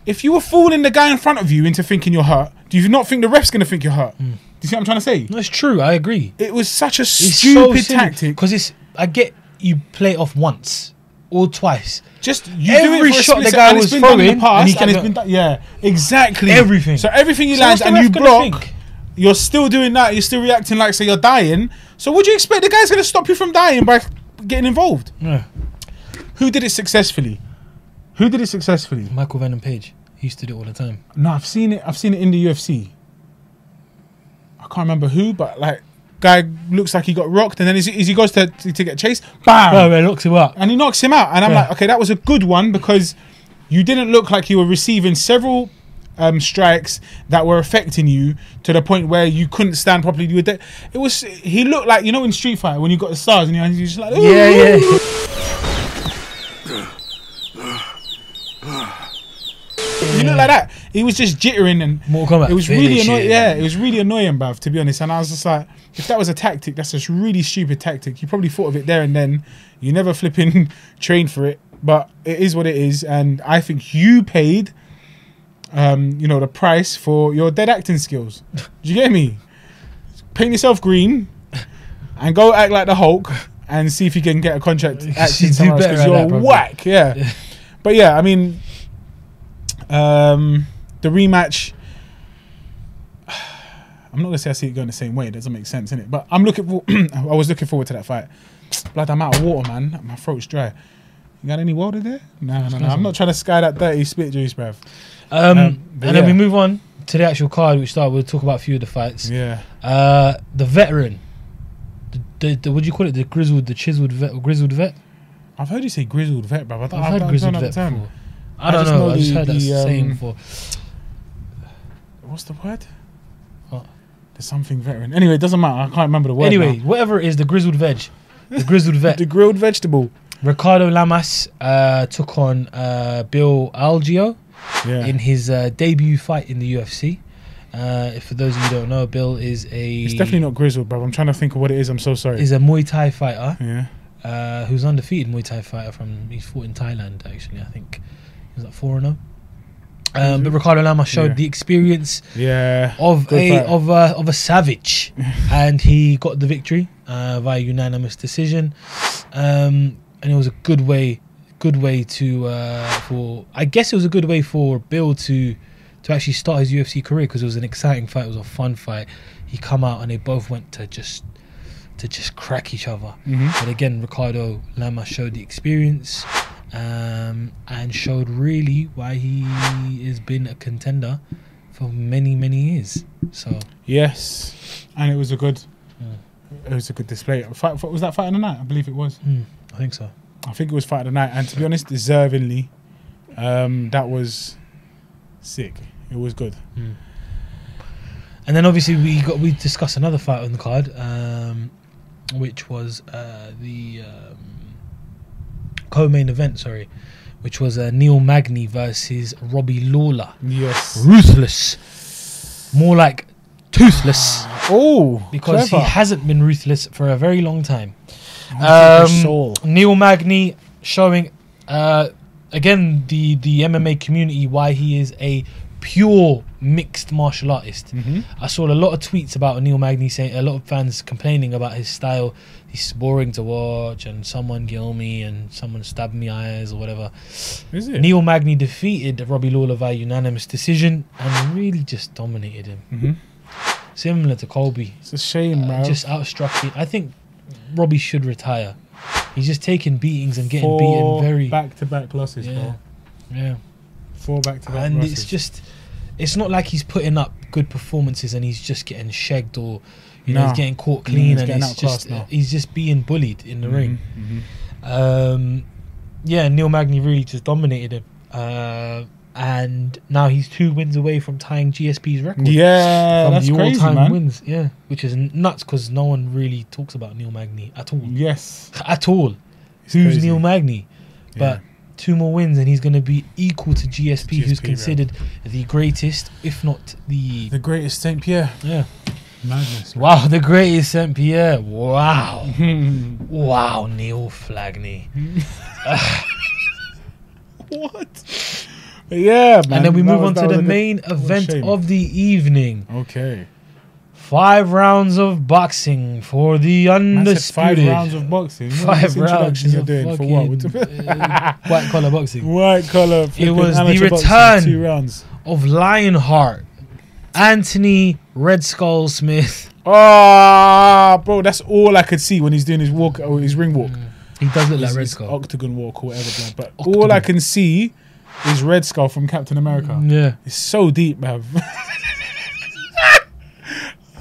if you were fooling the guy in front of you into thinking you're hurt, do you not think the ref's going to think you're hurt? Do you see what I'm trying to say? No, it's true. I agree. It was such a stupid tactic. Because I get you play it off once or twice. Just you every do it for shot a the split guy second, was it's been done in throwing, the past, and it's been done. Yeah, exactly. Everything. So everything you So land what's the and ref you gonna block, think? you're still doing that. You're still reacting like say you're dying. So what do you expect? The guy's going to stop you from dying by getting involved. Yeah. Who did it successfully? Michael Venom Page. He used to do it all the time. No, I've seen it in the UFC. I can't remember who, but like, guy looks like he got rocked, and then as he goes to get chased, bam! Oh, it looks him up. And he knocks him out. And I'm like, okay, that was a good one because you didn't look like you were receiving several strikes that were affecting you to the point where you couldn't stand properly. You were dead. He looked like, you know, in Street Fighter when you got the stars and you're just like, ooh. Yeah. You look like that. He was just jittering and Mortal Kombat. it was really annoying. Yeah, it was really annoying, bruv, to be honest. And I was just like, if that was a tactic, that's a really stupid tactic. You probably thought of it there and then. You never flipping trained for it, but it is what it is. And I think you paid, the price for your dead acting skills. Do you get me? Paint yourself green and go act like the Hulk and see if you can get a contract acting somewhere else because you're whack. Yeah. But yeah, I mean, the rematch, I'm not gonna say I see it going the same way. It doesn't make sense, innit? But I was looking forward to that fight. Blood, I'm out of water, man. My throat's dry. You got any water there? No. I'm not trying to sky that dirty spit juice, bruv. And then we move on to the actual card, which we'll talk about a few of the fights. Yeah. The veteran, the what do you call it? The chiseled vet or grizzled vet? I've heard you say grizzled vet, bruv. I've heard grizzled vet before. I don't know. I just heard that saying before. What's the word? What? There's something veteran. Anyway, it doesn't matter. I can't remember the word. Anyway, now. Whatever it is, the grizzled veg. The grizzled vet. The grilled vegetable. Ricardo Lamas took on Bill Algeo in his debut fight in the UFC. For those of you who don't know, Bill is It's definitely not grizzled, bro. I'm trying to think of what it is. I'm so sorry. He's a Muay Thai fighter. Yeah. Who's undefeated Muay Thai fighter he's fought in Thailand, actually. I think he was like 4-0. But Ricardo Lamas showed the experience of a savage, and he got the victory via unanimous decision. And it was a good way to I guess it was a good way for Bill to actually start his UFC career, because it was an exciting fight. It was a fun fight. He come out and they both went to just crack each other. But again, Ricardo Lamas showed the experience. And showed really why he has been a contender for many years. So yes, and it was a good display. Fight, was that fight of the night? I believe it was. I think so. I think it was fight of the night, and to be honest, deservingly, that was sick. It was good. And then obviously we discussed another fight on the card, which was the co-main event, which was Neil Magny versus Robbie Lawler. Yes. Ruthless. More like toothless. Because clever. he hasn't been ruthless for a very long time. Soul. Neil Magny showing, again, the MMA community why he is a pure mixed martial artist. I saw a lot of tweets about Neil Magny saying, a lot of fans complaining about his style. He's boring to watch, and someone kill me, and someone stabbed me eyes, or whatever. Is it? Neil Magny defeated Robbie Lawler via unanimous decision and really just dominated him. Similar to Colby. It's a shame, man. Just outstruck him. I think Robbie should retire. He's just taking beatings and getting beaten very back-to-back losses, bro. Yeah. 4 back-to-back And losses. it's not like he's putting up good performances and he's just getting shagged, or You know, Nah. he's getting caught Yeah, clean, he's and getting it's outclassed just now. he's just being bullied in the ring. Mhm. Yeah, Neil Magny really just dominated him, and now he's 2 wins away from tying GSP's record. Yeah, from that's the crazy, all-time man. wins. Yeah, which is nuts because no one really talks about Neil Magny at all. Yes. At all. It's Who's crazy. Neil Magny? But 2 more wins and he's going to be equal to GSP, who's GSP, considered the greatest, if not the greatest Saint Pierre. yeah. Madness. Wow, the greatest Saint Pierre. Wow. Wow, Neil Flagney. What? Yeah, man. And then we That move was- on that to was the a good- main what a event shame. of the evening. Okay. 5 rounds of boxing for the Man said 5 undisputed. rounds of boxing. What is 5 this introduction rounds you're of doing for fucking, what? white collar boxing. White collar. It was the return 2 rounds. of Lionheart, Anthony Red Skull Smith. Ah, bro, that's all I could see when he's doing his walk, or his ring walk. He does look like His Red Skull. octagon walk or whatever, blood. But Octagon. all I can see is Red Skull from Captain America. Yeah. It's so deep, man.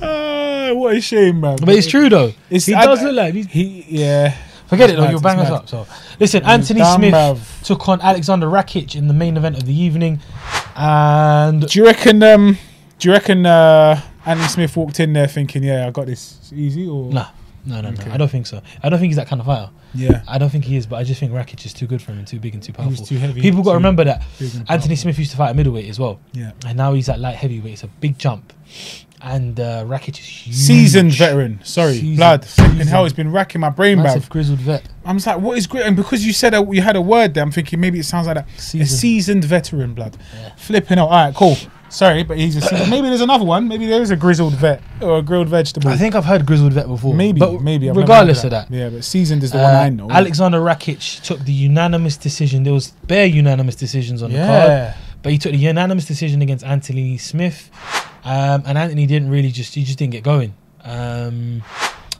Ah, what a shame, man. But it's true though. He does look like yeah. Forget It's it though, mad, you'll bang it's us mad. up. So listen, He's Anthony damn Smith bruv. took on Alexander Rakic in the main event of the evening. And Do you reckon? Anthony Smith walked in there thinking, "Yeah, I got this it's easy," or no. Okay. I don't think so. I don't think he's that kind of fighter. Yeah, I don't think he is, but I just think Rakic is too good for him and too big and too he powerful. was too heavy. People got to too remember that big and Anthony powerful. Smith used to fight at middleweight as well. Yeah, And now he's at light heavyweight. It's a big jump. And Rakic is huge. seasoned veteran. Sorry, Seasoned. blood. Flipping Seasoned. hell, it's been racking my brain, Massive bruv. grizzled vet. I'm just like, what is great? And because you said you had a word there, I'm thinking maybe it sounds like that. A Seasoned. seasoned veteran, blood. Yeah. Flipping out. All right, cool. Sorry, but he's a seasoned. Maybe there's another one. Maybe there is a grizzled vet or a grilled vegetable. I think I've heard grizzled vet before. maybe, But maybe. I've never regardless heard of that. Yeah, but seasoned is the one I know. Alexander Rakic took the unanimous decision. There was bare unanimous decisions on the card. Yeah. But he took the unanimous decision against Anthony Smith. And Anthony didn't really he just didn't get going.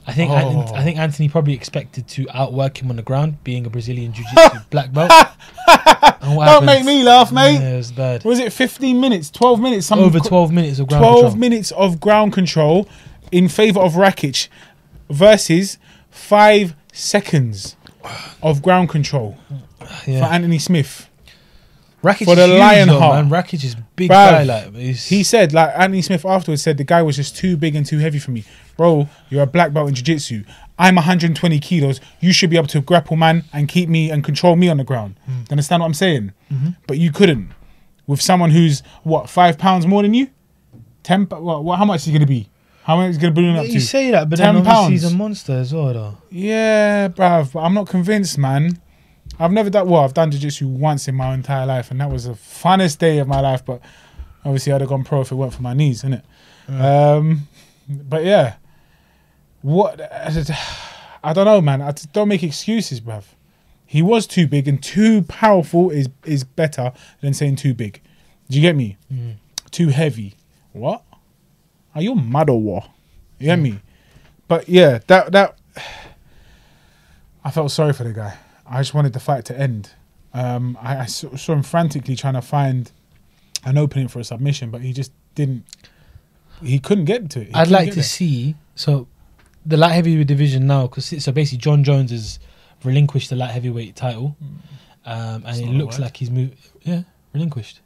I think I think Anthony probably expected to outwork him on the ground, being a Brazilian Jiu-Jitsu black belt. And what Don't happened? make me laugh, mate. Yeah, it was bad. Was it 15 minutes, 12 minutes? Over 12 minutes of ground 12 control. minutes of ground control in favour of Rakic versus 5 seconds of ground control for Yeah. Anthony Smith. Rakic for is the huge, Lionheart. though, man. Rakic is big Bruv, guy. Like He said, like Anthony Smith afterwards said, the guy was just too big and too heavy for me. Bro, you're a black belt in jiu-jitsu. I'm 120 kilos. You should be able to grapple man and keep me and control me on the ground. You understand what I'm saying? But you couldn't. With someone who's, what, 5 pounds more than you? 10, what, how much is he going to be? How much is he going to balloon up you to? say that, but 10 then obviously he's pounds. a monster as well, though. Yeah, bruv, but I'm not convinced, man. I've never done, well, I've done jiu-jitsu once in my entire life, and that was the funnest day of my life, but obviously I'd have gone pro if it weren't for my knees, innit? But yeah, what, I don't know, man. Don't make excuses, bruv. He was too big, and too powerful is better than saying too big. Do you get me? Too heavy. What? Are you mad or what? You get me? But yeah, that I felt sorry for the guy. I just wanted the fight to end. I saw him frantically trying to find an opening for a submission, but he just didn't. He couldn't get to it. I'd like to see the light heavyweight division now, because so basically John Jones has relinquished the light heavyweight title, and That's it not a looks word. like he's moved. Yeah, relinquished.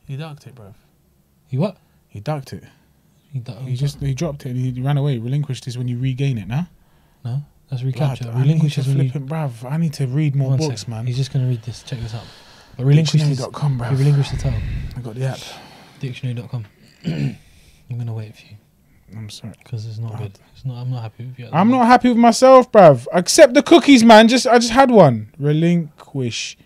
He ducked it, bruv. He what? He ducked it. He He dropped it and he ran away. Relinquished is when you regain it, nah? no. That's recapture. Blood, I need Relinquish to is when you. flip it, bruv. I need to read more One books, second. man. He's just gonna read this. Check this out. But relinquish is. Dictionary.com, He bruv. relinquished the title. I got the app. Dictionary.com. I'm gonna wait for you I'm sorry. because it's not good. It's not. I'm not happy with you. I'm not happy with myself, bruv. Accept the cookies, man. I just had one. Relinquish.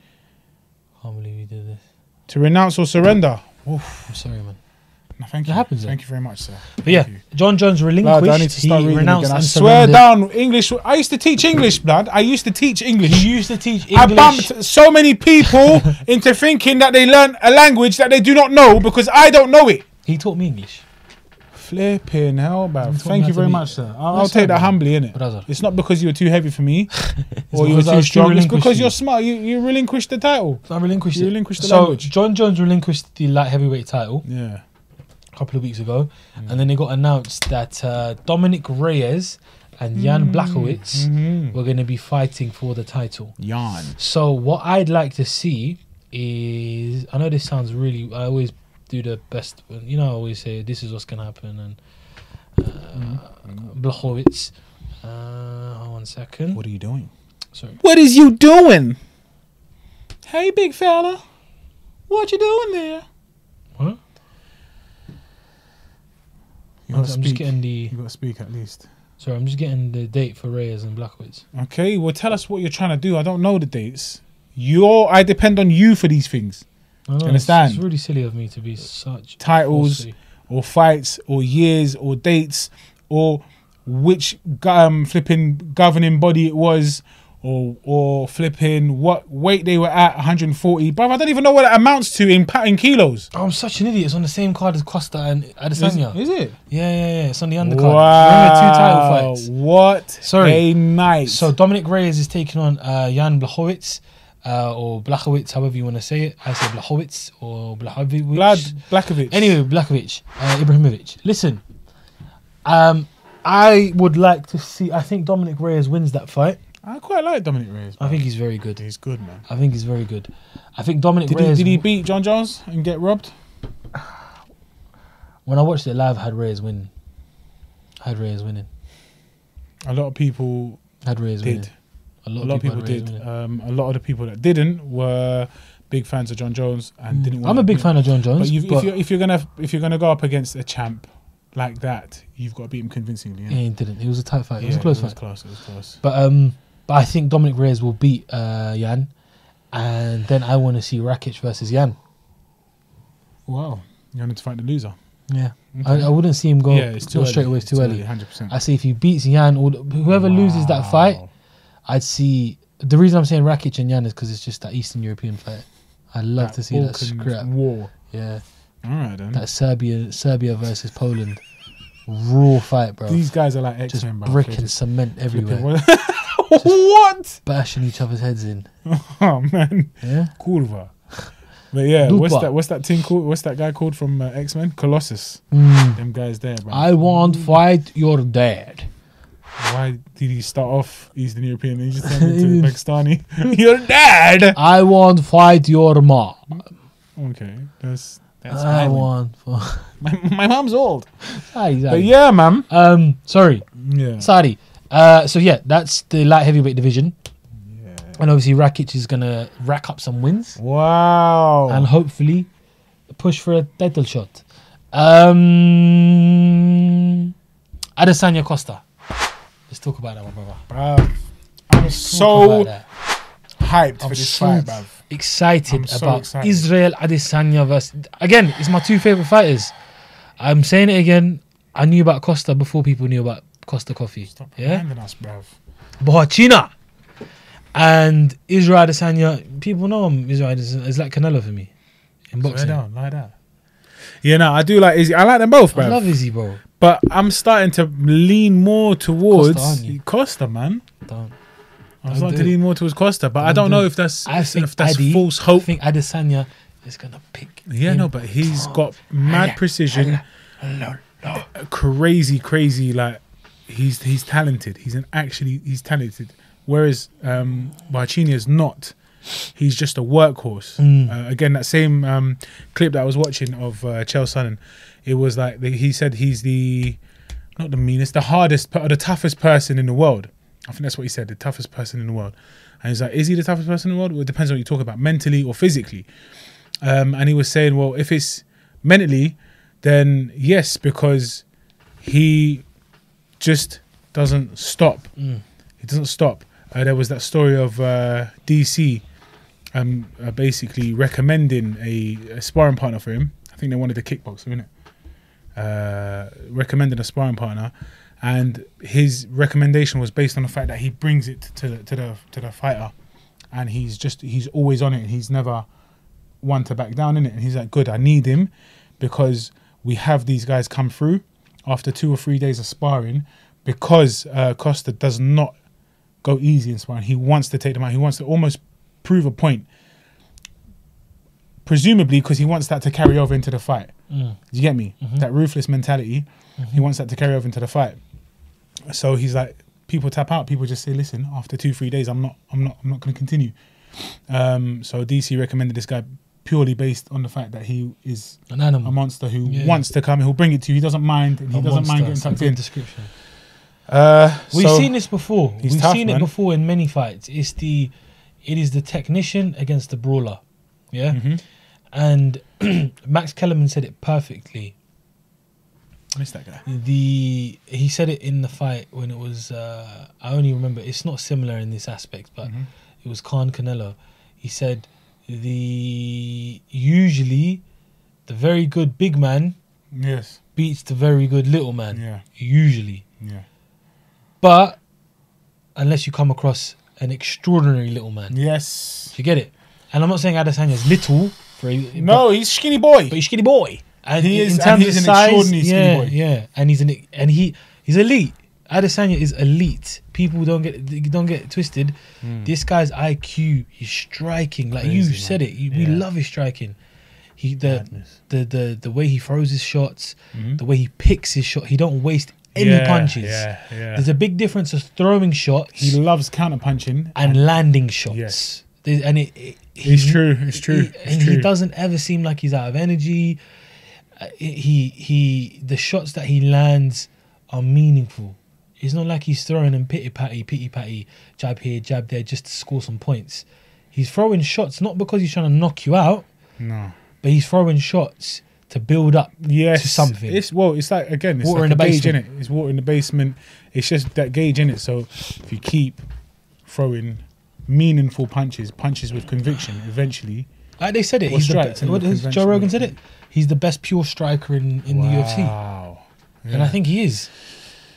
Can't believe you did this. To renounce or surrender. I'm sorry, man. No, thank It you. happens, Thank you very much, sir. But yeah, Thank you. John Jones relinquished. Blood, I need to start he reading renounced again. I and swear surrendered. down, English. I used to teach English, blood. I used to teach English. He used to teach I English. bumped so many people into thinking that they learn a language that they do not know because I don't know it. He taught me English. Flipping hell, bruv. taught me Thank how you to very be- much, sir. I'll That's take fine, that man. humbly, innit? Brother. It's not because you were too heavy for me or you were because I too was too strong. It's relinquished because to you're you. smart. You relinquished the title. So I relinquished You it. relinquished the so language. John Jones relinquished the light heavyweight title. Yeah. couple of weeks ago, and then it got announced that Dominic Reyes and Jan Blachowicz were going to be fighting for the title. Jan. So what I'd like to see is, I know this sounds really, I always do the best, you know, I always say this is what's going to happen, and Blachowicz, 1 second. What are you doing? Sorry. What is you doing? Hey, big fella. What you doing there? What? You I'm gotta just getting the, You got to speak at least. sorry, I'm just getting the date for Reyes and Blachowicz. Okay, well, tell us what you're trying to do. I don't know the dates. I depend on you for these things. I know, understand? It's really silly of me to be such Titles, falsy. or fights, or years, or dates, or which flipping governing body it was, or flipping what weight they were at, 140. But I don't even know what it amounts to in kilos. Oh, I'm such an idiot. It's on the same card as Costa and Adesanya. Is it? Yeah. It's on the undercard. Wow. Remember, 2 title fights. What Sorry. a night. So Dominic Reyes is taking on Jan Blachowicz, or Blachowicz, however you want to say it. I say Blachowicz or Blachowicz. Blachowicz. Anyway, Blachowicz, Ibrahimovic. Listen, I would like to see. I think Dominic Reyes wins that fight. I quite like Dominic Reyes. I think he's very good. He's good, man. I think he's very good. I think Dominic Did Reyes. he beat John Jones and get robbed? When I watched it live, I had Reyes winning. A lot of people did. winning. A lot of people did. winning. A lot of the people that didn't were big fans of John Jones and didn't. I'm a big fan of John Jones. But if you're gonna go up against a champ like that, you've got to beat him convincingly. Yeah, he didn't. It was a tight fight. It was a close fight. It was close. But I think Dominic Reyes will beat Jan, and then I want to see Rakic versus Jan. Wow, you wanted to fight the loser. Yeah, Okay. I wouldn't see him go, Yeah, it's too straight early. away. It's too early. 100%. I say if he beats Jan, or whoever loses that fight, I'd see. The reason I'm saying Rakic and Jan is because it's just that Eastern European fight. I'd love to see that scrap. War. Yeah, All right then. that Serbia versus Poland raw fight, bro. These guys are like Just X-Men, bro. brick They and just cement everywhere, what? bashing each other's heads in. Oh man, Yeah, Kurva. But yeah, Dubois. what's that thing called? What's that guy called from X-Men? Colossus. Them guys there, bro. I won't fight your dad. Why did he start off Eastern European and he just turned into Pakistani? Your dad. I won't fight your mom. Okay, that's I fine. won't. My mom's old. But Sorry. yeah, man. Yeah. So yeah, that's the light heavyweight division. Yeah. And obviously Rakic is gonna rack up some wins Wow. and hopefully push for a title shot. Adesanya Costa. Let's talk about that one, brother. Bruv, I'm Talk so about that. hyped I'm for this so fight, bruv. excited I'm so about excited. Israel Adesanya versus. Again, it's my 2 favorite fighters. I'm saying it again. I knew about Costa before people knew about Costa Coffee. Stop Yeah, reminding us, bruv. Bohachina and Israel Adesanya. People know him. Israel Adesanya is like Canelo for me in Lie boxing. down, lie down. Yeah, no, I do like Izzy. I like them both, I bruv. love Izzy, bro. But I'm starting to lean more towards Costa, aren't you? Costa, man. Don't. I'm Don't starting do to it. lean more towards Costa, but I Don't don't do know it. if that's I think if that's Addy, false I hope. think Adesanya is gonna pick. Yeah, him no, but he's got mad precision, apart. crazy. Like he's talented. He's talented. Whereas Bohachina is not. He's just a workhorse. Again, that same clip that I was watching of Chael Sonnen, it was like he said he's not the meanest, the hardest, the toughest person in the world. I think that's what he said, the toughest person in the world. And he's like, is he the toughest person in the world? Well, it depends on what you talk about, mentally or physically. And he was saying, well, if it's mentally, then yes, because he just doesn't stop. He doesn't stop. There was that story of DC basically recommending a sparring partner for him. I think they wanted a kickboxer, innit? Recommending a sparring partner, and his recommendation was based on the fact that he brings it to the fighter, and he's always on it. He's never one to back down in it, and he's like, good, I need him because we have these guys come through after 2 or 3 days of sparring, because Costa does not go easy in sparring. He wants to take them out. He wants to almost prove a point presumably because he wants that to carry over into the fight. Mm. You get me? Mm-hmm. That ruthless mentality. Mm-hmm. He wants that to carry over into the fight. So he's like, people tap out. People just say, listen, after 2-3 days, I'm not going to continue. So DC recommended this guy purely based on the fact that he is An animal. a monster who wants to come. He'll bring it to you. He doesn't mind. And he doesn't mind getting tucked in. Description. We've We've seen this before. he's We've tough, seen man. it before in many fights. It is the technician against the brawler. Yeah. Mm-hmm. And Max Kellerman said it perfectly. I miss that guy. He said it in the fight when it was I only remember it's not similar in this aspect, but it was Canelo. He said usually the very good big man Yes. beats the very good little man. Yeah. Usually. Yeah. But unless you come across an extraordinary little man. Yes. You get it? And I'm not saying Adesanya's little No, he's skinny boy. but he's skinny boy. And He is- in and terms he's of an size, extraordinary skinny yeah, boy. yeah. And he's elite. Adesanya is elite. People don't get it twisted. This guy's IQ, he's striking. Like you Crazy, said man. it. We Yeah. love his striking. Madness. The way he throws his shots, the way he picks his shot, he don't waste any punches. Yeah, yeah. There's a big difference of throwing shots He loves counter punching. and landing shots. Yes. And It's true. It's true. And he doesn't ever seem like he's out of energy. The shots that he lands are meaningful. It's not like he's throwing them pity patty, jab here, jab there, just to score some points. He's throwing shots not because he's trying to knock you out, No. but he's throwing shots to build up Yes. to something. It's like, again, it's Water like in a the gauge in it. basement. It's water in the basement. It's just that gauge in it. So if you keep throwing meaningful punches with conviction, eventually. Like they said it. Or He's strikes in what the has Joe conventional- Rogan said it. He's the best pure striker in the UFC, Wow. and I think he is.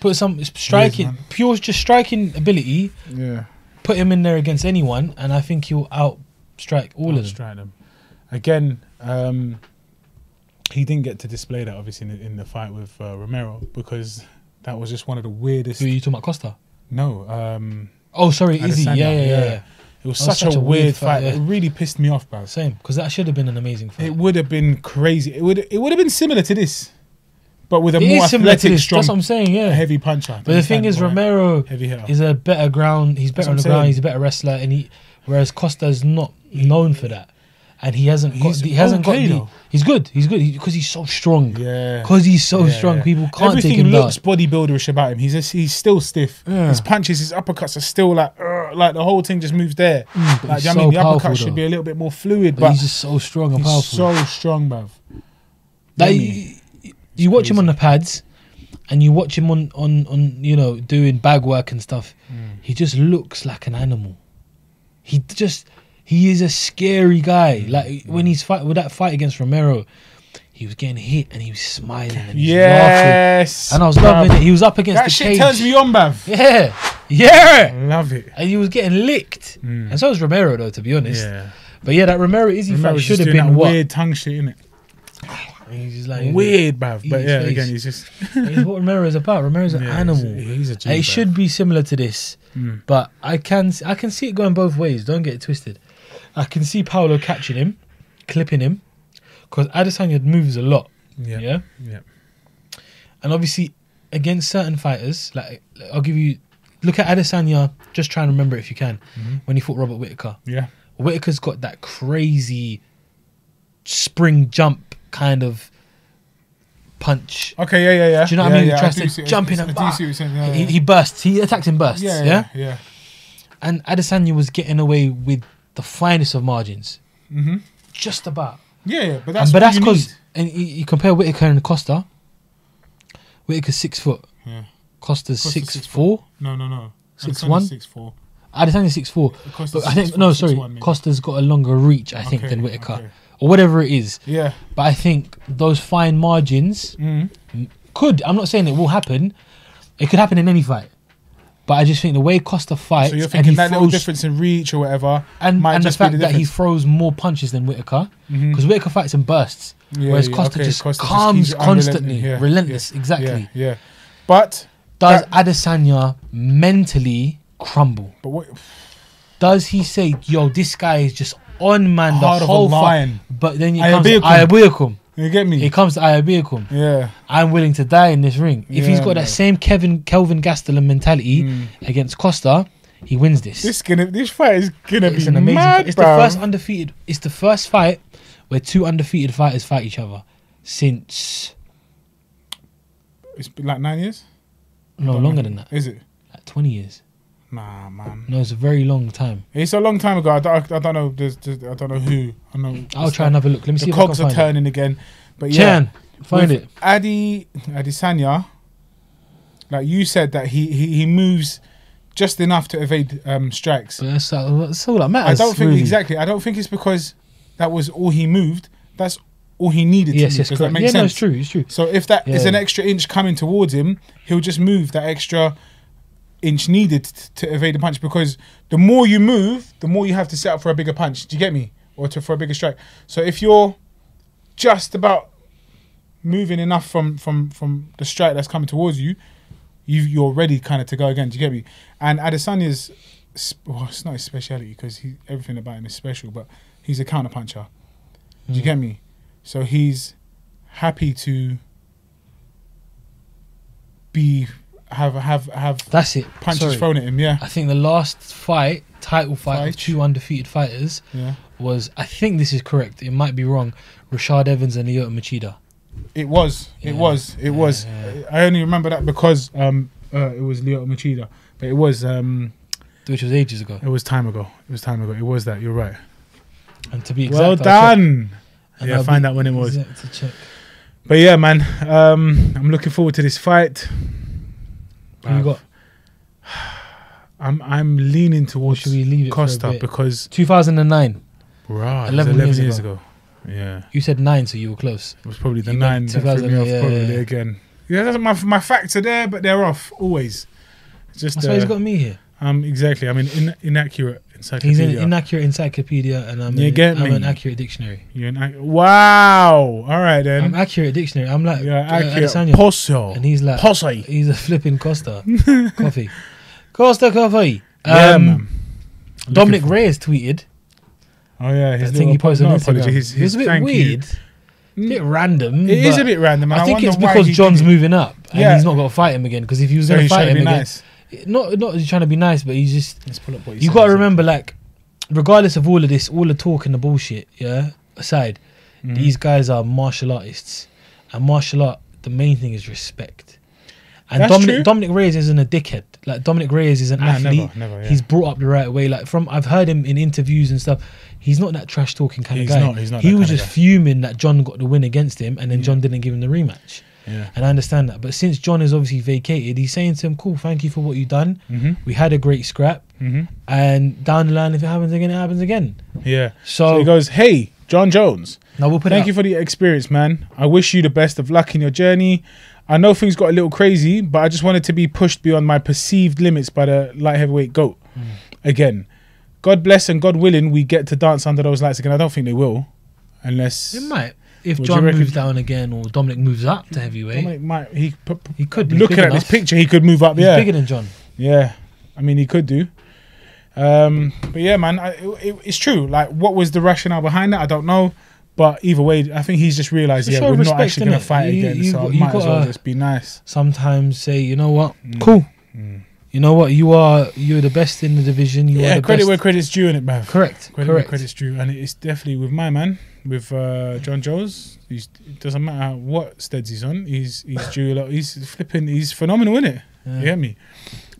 Put some striking, man. pure just striking ability. Yeah. Put him in there against anyone, and I think he'll outstrike all of them. Strike them. Again, he didn't get to display that obviously in the fight with Romero because that was just one of the weirdest. Who are you talking about, Costa? No. Oh, sorry, Izzy. Adesanya, Yeah. It was That such a weird fight. yeah. It really pissed me off, bro. Same, because that should have been an amazing fight. It would have been crazy. It would have been similar to this, but with a It more is similar to athletic, this. strong, That's what I'm saying. Yeah. heavy puncher. But the thing is, Romero heavy hitter. is a better ground. He's better on the That's what I'm ground. saying. He's a better wrestler, and whereas Costa's not known for that, and he hasn't got. He's He hasn't okay, got. though. He's good. He's good because he's so strong. Yeah. Because he's so Yeah, strong, yeah. people can't Everything take him down. looks bodybuilderish about him. He's still stiff. Yeah. His punches, his uppercuts are still like the whole thing just moves there. but Like, he's do you know what I so mean, the powerful, uppercut should though. be a little bit more fluid, But but he's just so strong and he's powerful. so strong, bruv. Like, Yummy. you watch him on the pads, and you watch him on doing bag work and stuff. He just looks like an animal. He is a scary guy. Like when he's with that fight against Romero, he was getting hit and he was smiling and he was laughing. Yes. And I was bruv. loving it. He was up against That the shit cage. turns me on, bruv. Yeah. Love it. And he was getting licked. And so was Romero, though, to be honest. Yeah. But yeah, that Romero Izzy fight Romero's should just have doing been that what? weird tongue shit, innit? He's just like Weird, bruv. But Eat yeah, his again, face. he's just. It's what Romero is about. Romero's an Yeah, animal. he's a G, And it bruv. should be similar to this, but I can see it going both ways. Don't get it twisted. I can see Paolo catching him, clipping him, because Adesanya moves a lot. Yeah. Yeah. And obviously, against certain fighters, like I'll give you, look at Adesanya. Just try and remember it if you can. When he fought Robert Whittaker, Yeah. Whittaker's got that crazy spring jump kind of punch. Okay, yeah. Do you know what I mean? He tries do to see- jump in I and do see what you're saying. Yeah, he bursts. He attacks in bursts. yeah. And Adesanya was getting away with the finest of margins. Mm-hmm. Just about. Yeah, but that's But what that's you because, need. and you compare Whittaker and Costa. Whittaker's 6 foot. Yeah. Costa's Costa's 6'4". No. 6'1"? 6'4". Adesanya's 6'4". Costa's But I think 6'4", no, sorry, 6'1", maybe. Costa's got a longer reach, I think, Okay, than Whittaker, okay. or whatever it is. Yeah. But I think those fine margins could. I'm not saying it will happen. It could happen in any fight. But I just think the way Costa fights, So you're and thinking he that little throws, difference in reach or whatever and might the just be fact the that he difference. throws more punches than Whittaker, because Whittaker fights in bursts, Yeah, whereas yeah, Costa okay, just Costa just calms keeps it constantly, unrelenting, yeah, relentless, exactly. Yeah. But Does Adesanya mentally crumble? what? Does he say, "Yo, this guy is just on man the Heart of a whole fight. lion. But then it comes to Ayabiakum. Ayabiakum. You get me? It comes to Ayabiakum. Yeah. I'm willing to die in this ring. If he's Yeah, got bro. that same Kelvin Gastelum mentality against Costa, he wins this. This fight is gonna It's be an amazing. mad, It's bro. the first undefeated. It's the first fight where two undefeated fighters fight each other since It's been like 9 years. no longer than that. Is it? Like 20 years. Nah, man. No, it's a very long time. It's a long time ago. I don't know. I don't know who. I know. I'll try and have a look. Let me see The if I can cogs are find it. turning again. But yeah, Chan, find with it. Adesanya, like you said, that he moves just enough to evade strikes. But that's all that I matters. don't think really. exactly. I don't think it's because that was all he moved. That's all he needed. Yes, to move. yes, Does that correct. make Yeah, sense? no, it's true. It's true. So if that is Yeah. an extra inch coming towards him, he'll just move that extra inch needed to evade the punch, because the more you move, the more you have to set up for a bigger punch. Do you get me? Or for a bigger strike. So if you're just about moving enough from the strike that's coming towards you, you're ready kind of to go again. Do you get me? And Adesanya's, well, it's not his speciality because everything about him is special, but he's a counter puncher. Do you get me? So he's happy to have That's it. punches Sorry. thrown at him. Yeah, I think the last title fight of two undefeated fighters yeah. was, I think this is correct, it might be wrong, Rashad Evans and Lyoto Machida. It was. Yeah. I only remember that because it was Lyoto Machida, but it was Which was ages ago. it was time ago. It was that. You're right. And to be exact, Well I'll check. done. And Yeah, I'll find be out when it was. exact to check. But yeah, man, I'm looking forward to this fight. Who you got? I'm leaning Or towards should we leave it for a Costa bit? because 2009. rah, 11 11 years years ago. ago. Yeah, You said 9, so you were close. it was probably the You 9 went that threw me 2000, off yeah, probably yeah. again. Yeah, that's my facts are there, but they're off always. Just That's why he's got me here. exactly. I mean, inaccurate He's encyclopedia. an inaccurate encyclopedia, and I'm me? an accurate dictionary. Wow. All right then. I'm accurate dictionary. I'm like You're accurate. Adesanya. Posso. And he's like Posse. he's a flipping Costa coffee. Costa coffee. Yeah, man. Dominic Looking for- Reyes tweeted. Oh yeah, his I think he posted on Instagram. apology. His It was a bit thank you. weird, a bit random. It is but a bit random. And I think wonder it's why because he John's did it. moving up and Yeah. he's not got to fight him again. Because if he was So going to he's fight trying to him be again, nice. not he's trying to be nice, but he's just. Let's pull up what he You said, got to is it? remember, like, regardless of all of this, all the talk and the bullshit, yeah, aside, Mm-hmm. these guys are martial artists, and martial art, the main thing is respect. And That's true. Dominic Reyes isn't a dickhead. Like, Dominic Reyes is an Nah, athlete. never, yeah. He's brought up the right way. Like, I've heard him in interviews and stuff. He's not that trash talking kind He's of guy. not He that was kind of just guy. fuming that John got the win against him, and then John didn't give him the rematch. Yeah. And I understand that. But since John is obviously vacated, he's saying to him, cool, thank you for what you've done. Mhm. We had a great scrap. Mhm. And down the line, if it happens again, it happens again. Yeah. So, So he goes, "Hey, John Jones. now we'll put Thank it you for the experience, man. I wish you the best of luck in your journey. I know things got a little crazy, but I just wanted to be pushed beyond my perceived limits by the light heavyweight GOAT. Again, God bless and God willing, we get to dance under those lights again. I don't think they will, unless It might. If Would you John reckon- moves down again or Dominic moves up to heavyweight, Dominic might. He could. He's looking big at this enough. picture, he could move up. He's Yeah, bigger than John. yeah. I mean, he could do. But yeah, man, it's true. Like, what was the rationale behind that? I don't know. But either way, I think he's just realised, It's a yeah, show we're of not respect, actually going to innit? fight You- again. you So I got- you might as well gotta- just be nice. Sometimes say, you know what, cool. You know what, you're the best in the division. You are Yeah, the credit best. where credit's due in it, bruv. Correct. Credit where Correct. credit's due, and it's definitely with my man, with John Jones. It doesn't matter what steads he's on. He's due a lot. He's flipping. He's phenomenal, isn't it? Yeah. You get me?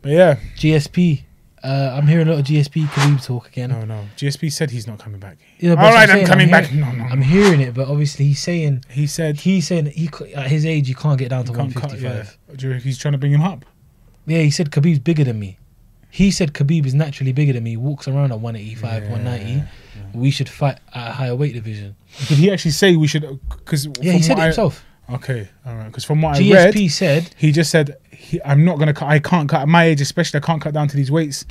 But yeah, GSP. I'm hearing a lot of GSP Khabib talk again. no. GSP said he's not coming back. Yeah, but All that's right, what I'm saying. coming back. hearing- No. I'm hearing it, but obviously he's saying He said at his age he can't get down to can't cut. 155. Yeah. Do you reckon he's trying to bring him up? Yeah, he said Khabib's bigger than me. He said Khabib is naturally bigger than me. He walks around at 185, 190. We should fight at a higher weight division. Did he actually say we should? Because Yeah, he said it himself. Okay, all right. Because from what I GSP read, said he just said, I'm not going to cut. I can't cut at my age, especially. I can't cut down to these weights.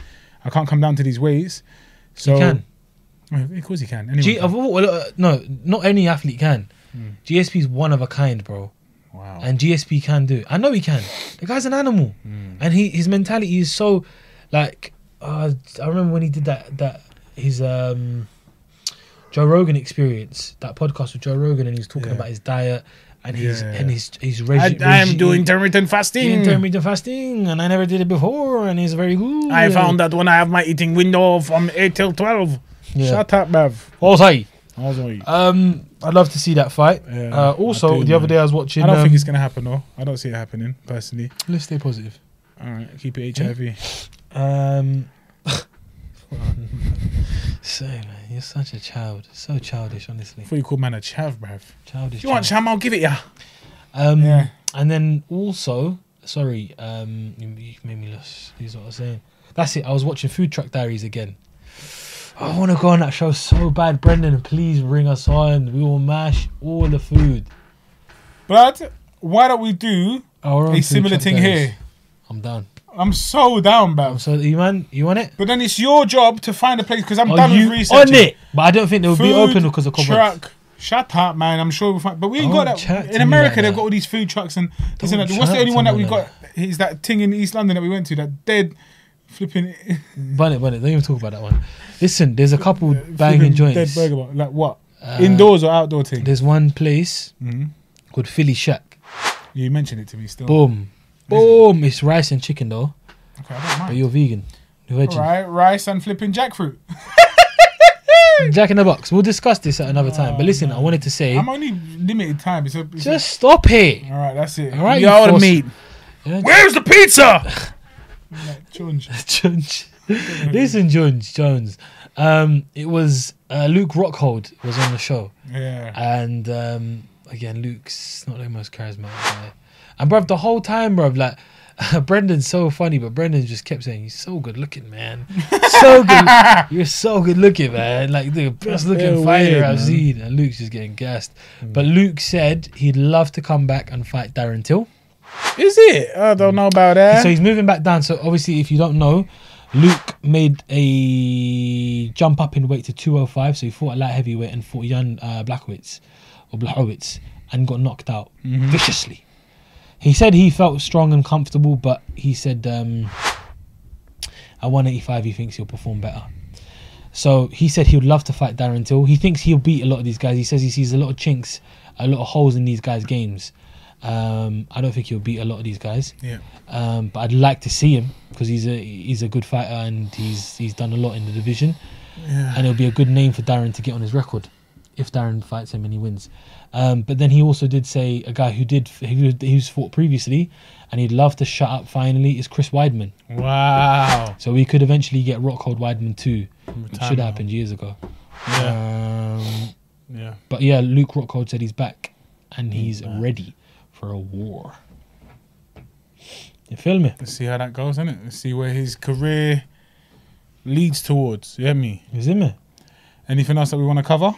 I can't come down to these weights. So, he can. Well, of course he can. Anyone can. No, not any athlete can. GSP is one of a kind, bro. Wow. And GSP can do it. I know he can. The guy's an animal. And his mentality is so, like, I remember when he did his Joe Rogan Experience, that podcast with Joe Rogan, and he's talking Yeah. about his diet and his Yeah. and his I am doing intermittent fasting. intermittent fasting, and I never did it before, and it's very good. I found that when I have my eating window from 8 till 12. Yeah. Shut up, bruv. Also, Also, I'd love to see that fight. Yeah, Also, I do, the other man. day I was watching. I don't think it's going to happen, though. I don't see it happening, personally. Let's stay positive. All right, keep it HIV. So man, you're such a child. So childish, honestly. Before you call man a chav, bruv. Childish. If you want child. cham, I'll give it ya. Yeah. And then also, sorry, you made me lose. Is what I was saying. That's it. I was watching Food Truck Diaries again. I want to go on that show so bad, Brendan. Please bring us on. We will mash all the food. But why don't we do Our own a Food similar Truck thing Diaries. here? I'm down. I'm so down, bruv. So you man, you want it? But then it's your job to find a place because I'm Are done you with researching. on it? But I don't think they'll be open because of COVID. truck. Shut up, man. I'm sure we'll find. But we ain't Don't got chat that. to In me America, like they've that. got all these food trucks and this and Don't that. What's the chat only to one that me we like got? Is that thing in East London that we went to? That dead flipping. Bun it. Don't even talk about that one. Listen, there's a couple flipping banging joints. Dead burger bar. Like what? Indoors or outdoor thing? There's one place Mhm. called Philly Shack. You mentioned it to me still. Boom. Boom. It's rice and chicken though. Okay, I don't But mind. you're vegan. You're veggie. Right, rice and flipping jackfruit. Jack in the Box. We'll discuss this at another time. But listen, I wanted to say, I'm only limited time. just stop it. all right. That's it. All right, Yo, you the force- meat. Yeah. Where's the pizza? Like, Chunch. Jones. Listen, Jones. It was Luke Rockhold was on the show. Yeah. And again, Luke's not the most charismatic guy. And bruv, the whole time, bruv, like Brendan's so funny, but Brendan just kept saying, "You're so good looking, man. So good. You're so good looking, man. Like the best looking They're fighter weird, I've man. seen." And Luke's just getting gassed. But Luke said he'd love to come back and fight Darren Till. Is it? I don't know about that. So he's moving back down. So obviously, if you don't know, Luke made a jump up in weight to 205. So he fought a light heavyweight and fought Jan Blachowicz and got knocked out viciously. He said he felt strong and comfortable, but he said at 185 he thinks he'll perform better. So he said he would love to fight Darren Till. He thinks he'll beat a lot of these guys. He says he sees a lot of chinks, a lot of holes in these guys' games. I don't think he'll beat a lot of these guys. Yeah. But I'd like to see him because he's a good fighter and he's done a lot in the division. Yeah. And it'll be a good name for Darren to get on his record if Darren fights him and he wins. But then he also did say a guy who's fought previously and he'd love to shut up finally is Chris Weidman. Wow. So we could eventually get Rockhold Weidman too. It Time should have out. happened years ago. Yeah. Yeah. But yeah, Luke Rockhold said he's back and he's ready for a war. You feel me? Let's see how that goes, innit? Let's see where his career leads towards. You hear me? Is it me? Anything else that we want to cover?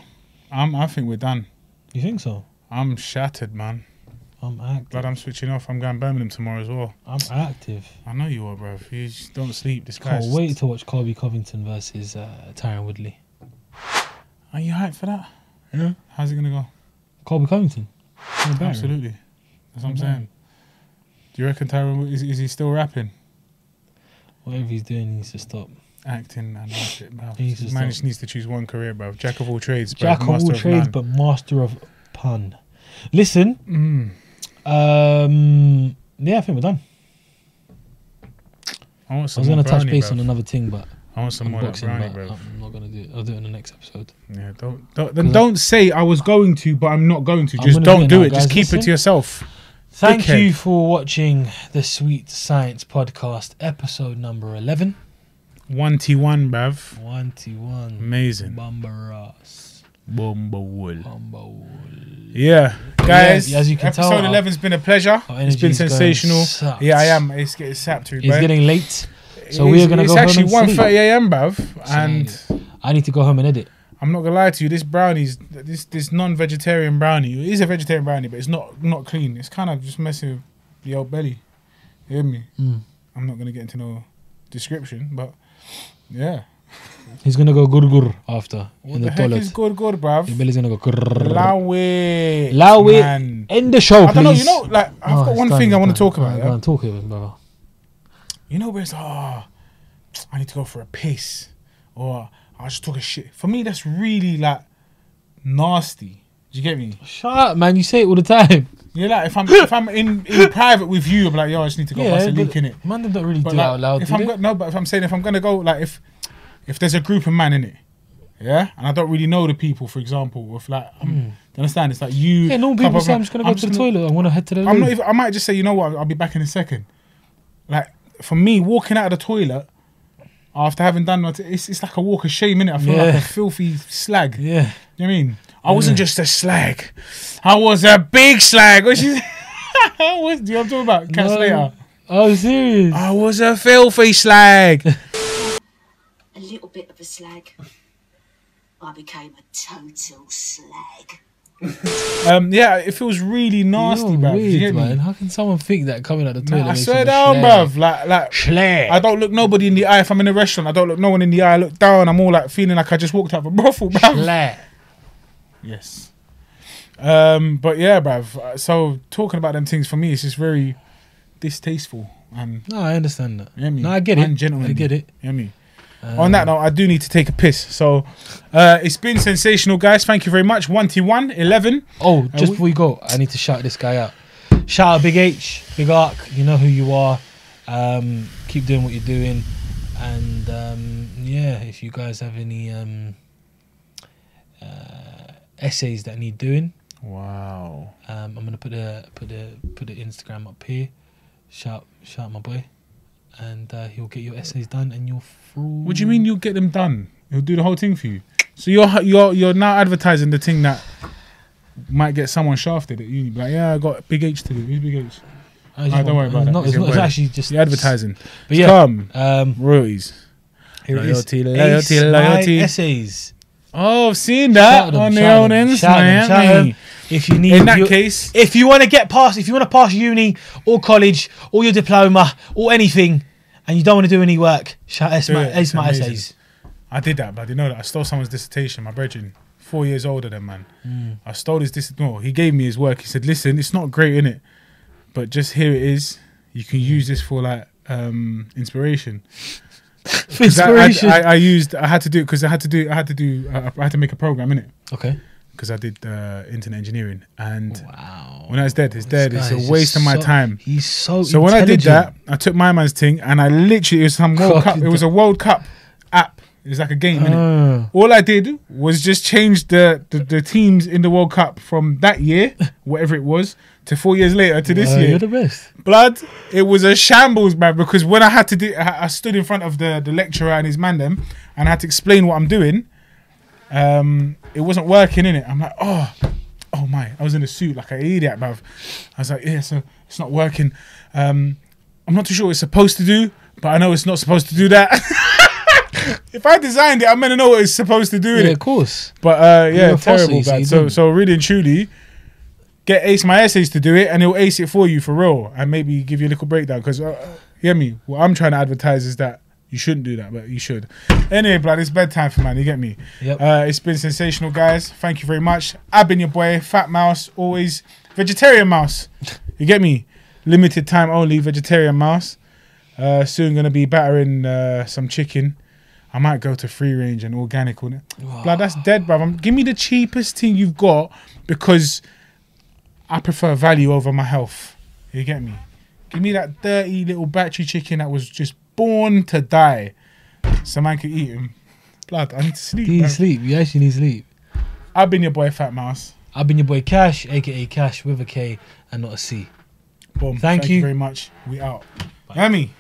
I think we're done. You think so? I'm shattered, man. I'm active. Glad I'm switching off. I'm going Birmingham tomorrow as well. I'm active. I know you are, bro. You just don't sleep. This Can't guy's. wait to watch Colby Covington versus Tyron Woodley. Are you hyped for that? Yeah. How's it gonna go? Colby Covington. Absolutely. That's what I'm saying. Do you reckon Tyron is he still rapping? Whatever he's doing, he needs to stop. Acting and that shit, bro. He needs to This man stop. just needs to choose one career, bro. Jack of all trades, bro. Jack of all Master trades, none. but master of pun. Listen, yeah, I think we're done. I want I some was more going to touch brownie, base bruv. on another thing, but I want some more of that unboxing, brownie, but bro. I'm not going to do it. I'll do it in the next episode. Yeah, don't say I was going to, but I'm not going to. I'm Just gonna don't do do it it. now, Just guys. keep Listen. it to yourself. Thank Dickhead. you for watching the Sweet Science Podcast, episode number 11. 1T1, bruv. 1T1. Amazing. Bumbaras. Bumble. Bumble. Yeah, guys. Yeah, as you can episode tell, 11's been a pleasure. our It's been energy's going sensational. sapped. Yeah, I am. It's getting sapped through, It's bro. getting late, so we are going to go It's home actually and sleep. 1:30 a.m., bruv. And I need to go home and edit. I'm not gonna lie to you. This brownie's this non-vegetarian brownie. It is a vegetarian brownie, but it's not clean. It's kind of just messing with the old belly. You hear me? I'm not gonna get into no description, but yeah. He's going to go gur after What in the the heck toilet. is good, bruv? Your belly's going to go grrr. Allow it, man. End the show, please. I don't know. You know, like I've got one thing I want to talk about. Go Yeah? on, talk about it, brother. You know, where it's I need to go for a piss, or I just took a shit. For me, that's really like nasty. Do you get me? Shut up, man. You say it all the time. Yeah, like if I'm in private with you, I'm like, yo, I just need to go bust a leak in it. Man, they don't really But do like, it out loud. if I'm but if I'm saying if I'm gonna go, like if there's a group of man in it, yeah, and I don't really know the people, for example, if like do you understand? It's like you. Yeah, normal people say I'm just gonna go to the toilet. I want to head to the. I'm not even. I might just say, you know what? I'll be back in a second. Like for me, walking out of the toilet after having done it's like a walk of shame, innit? I feel like a filthy slag. Yeah. You know what I mean? I wasn't just a slag. I was a big slag. What you? Do you know what I'm talking about? Catch later. Oh, serious? I was a filthy slag. A little bit of a slag. I became a total slag. Yeah, it feels really nasty, bruv. Weird, You get me? man. How can someone think that coming out the toilet? Nah, I makes swear them a down, slag? bruv. Like, Slag. I don't look nobody in the eye. If I'm in a restaurant, I don't look no one in the eye. I look down. I'm all like feeling like I just walked out of a brothel, bruv. Slag. Yes. But yeah, bruv. So talking about them things for me, it's just very distasteful and. No, I understand that. You know me? No, I get it. Gentlemanly. I get it. You know me? On that note, I do need to take a piss. So it's been sensational, guys. Thank you very much. 1T1, 11. Oh, just before we go, I need to shout this guy out. Shout out Big H, Big Arc. You know who you are. Keep doing what you're doing. And yeah, if you guys have any essays that need doing, Wow. I'm gonna put the Instagram up here. Shout my boy, and he'll get your essays done, and you're through. What do you mean you'll get them done? He'll do the whole thing for you. So you're now advertising the thing that might get someone shafted at uni. Like, yeah, I got Big H to do. Who's Big H? Don't worry about that. It's actually just the advertising. But yeah, come royalties. here Loyalty, it is. loyalty, Ace loyalty. My essays. Oh, I've seen that on the old Instagram. If you need, In that case, if you want to get past, if you want to pass uni or college or your diploma or anything, and you don't want to do any work, shout Ace My essays. I did that, but you know that I stole someone's dissertation. My brethren, 4 years older than man. I stole his dissertation. No, he gave me his work. He said, "Listen, it's not great, innit? But just here it is. You can use this for like inspiration." Inspiration. I had to do it because I had to make a program in it Okay. because I did internet engineering, and Wow. when it's dead. This It's guy a is waste of my so- time. He's so. So when I did that, intelligent. I took my man's thing and I literally, it was some World Cup. It was a World Cup app. It was like a game, innit? All I did was just change the teams in the World Cup from that year, whatever it was, to 4 years later to this year. You're the best. Blood, it was a shambles, man, because when I had to do, I stood in front of the lecturer and his man them, and I had to explain what I'm doing. It wasn't working, innit? I'm like, oh my, I was in a suit like an idiot, bruv. I was like, yeah, so it's not working. I'm not too sure what it's supposed to do, but I know it's not supposed to do that. If I designed it, I'm gonna know what it's supposed to do. Yeah, Innit? of course. But yeah, You're a terrible, fussy, so man. you So didn't. so really and truly, get Ace My Essays to do it, and he'll ace it for you for real, and maybe give you a little breakdown. Because you get me. What I'm trying to advertise is that you shouldn't do that, but you should. Anyway, blood, it's bedtime for man. You get me. Yep. It's been sensational, guys. Thank you very much. I've been your boy, Fat Mouse, always vegetarian mouse. You get me. Limited time only, vegetarian mouse. Soon gonna be battering some chicken. I might go to free range and organic. Blood, that's dead, bruv. Give me the cheapest thing you've got because I prefer value over my health. You get me? Give me that dirty little battery chicken that was just born to die. So man can eat him. Blood, I need to sleep. You need bruv. sleep. You actually need sleep. I've been your boy, Fat Mouse. I've been your boy Cash, aka Cash with a K and not a C. Boom. Thank you. Very much. We out. Yummy.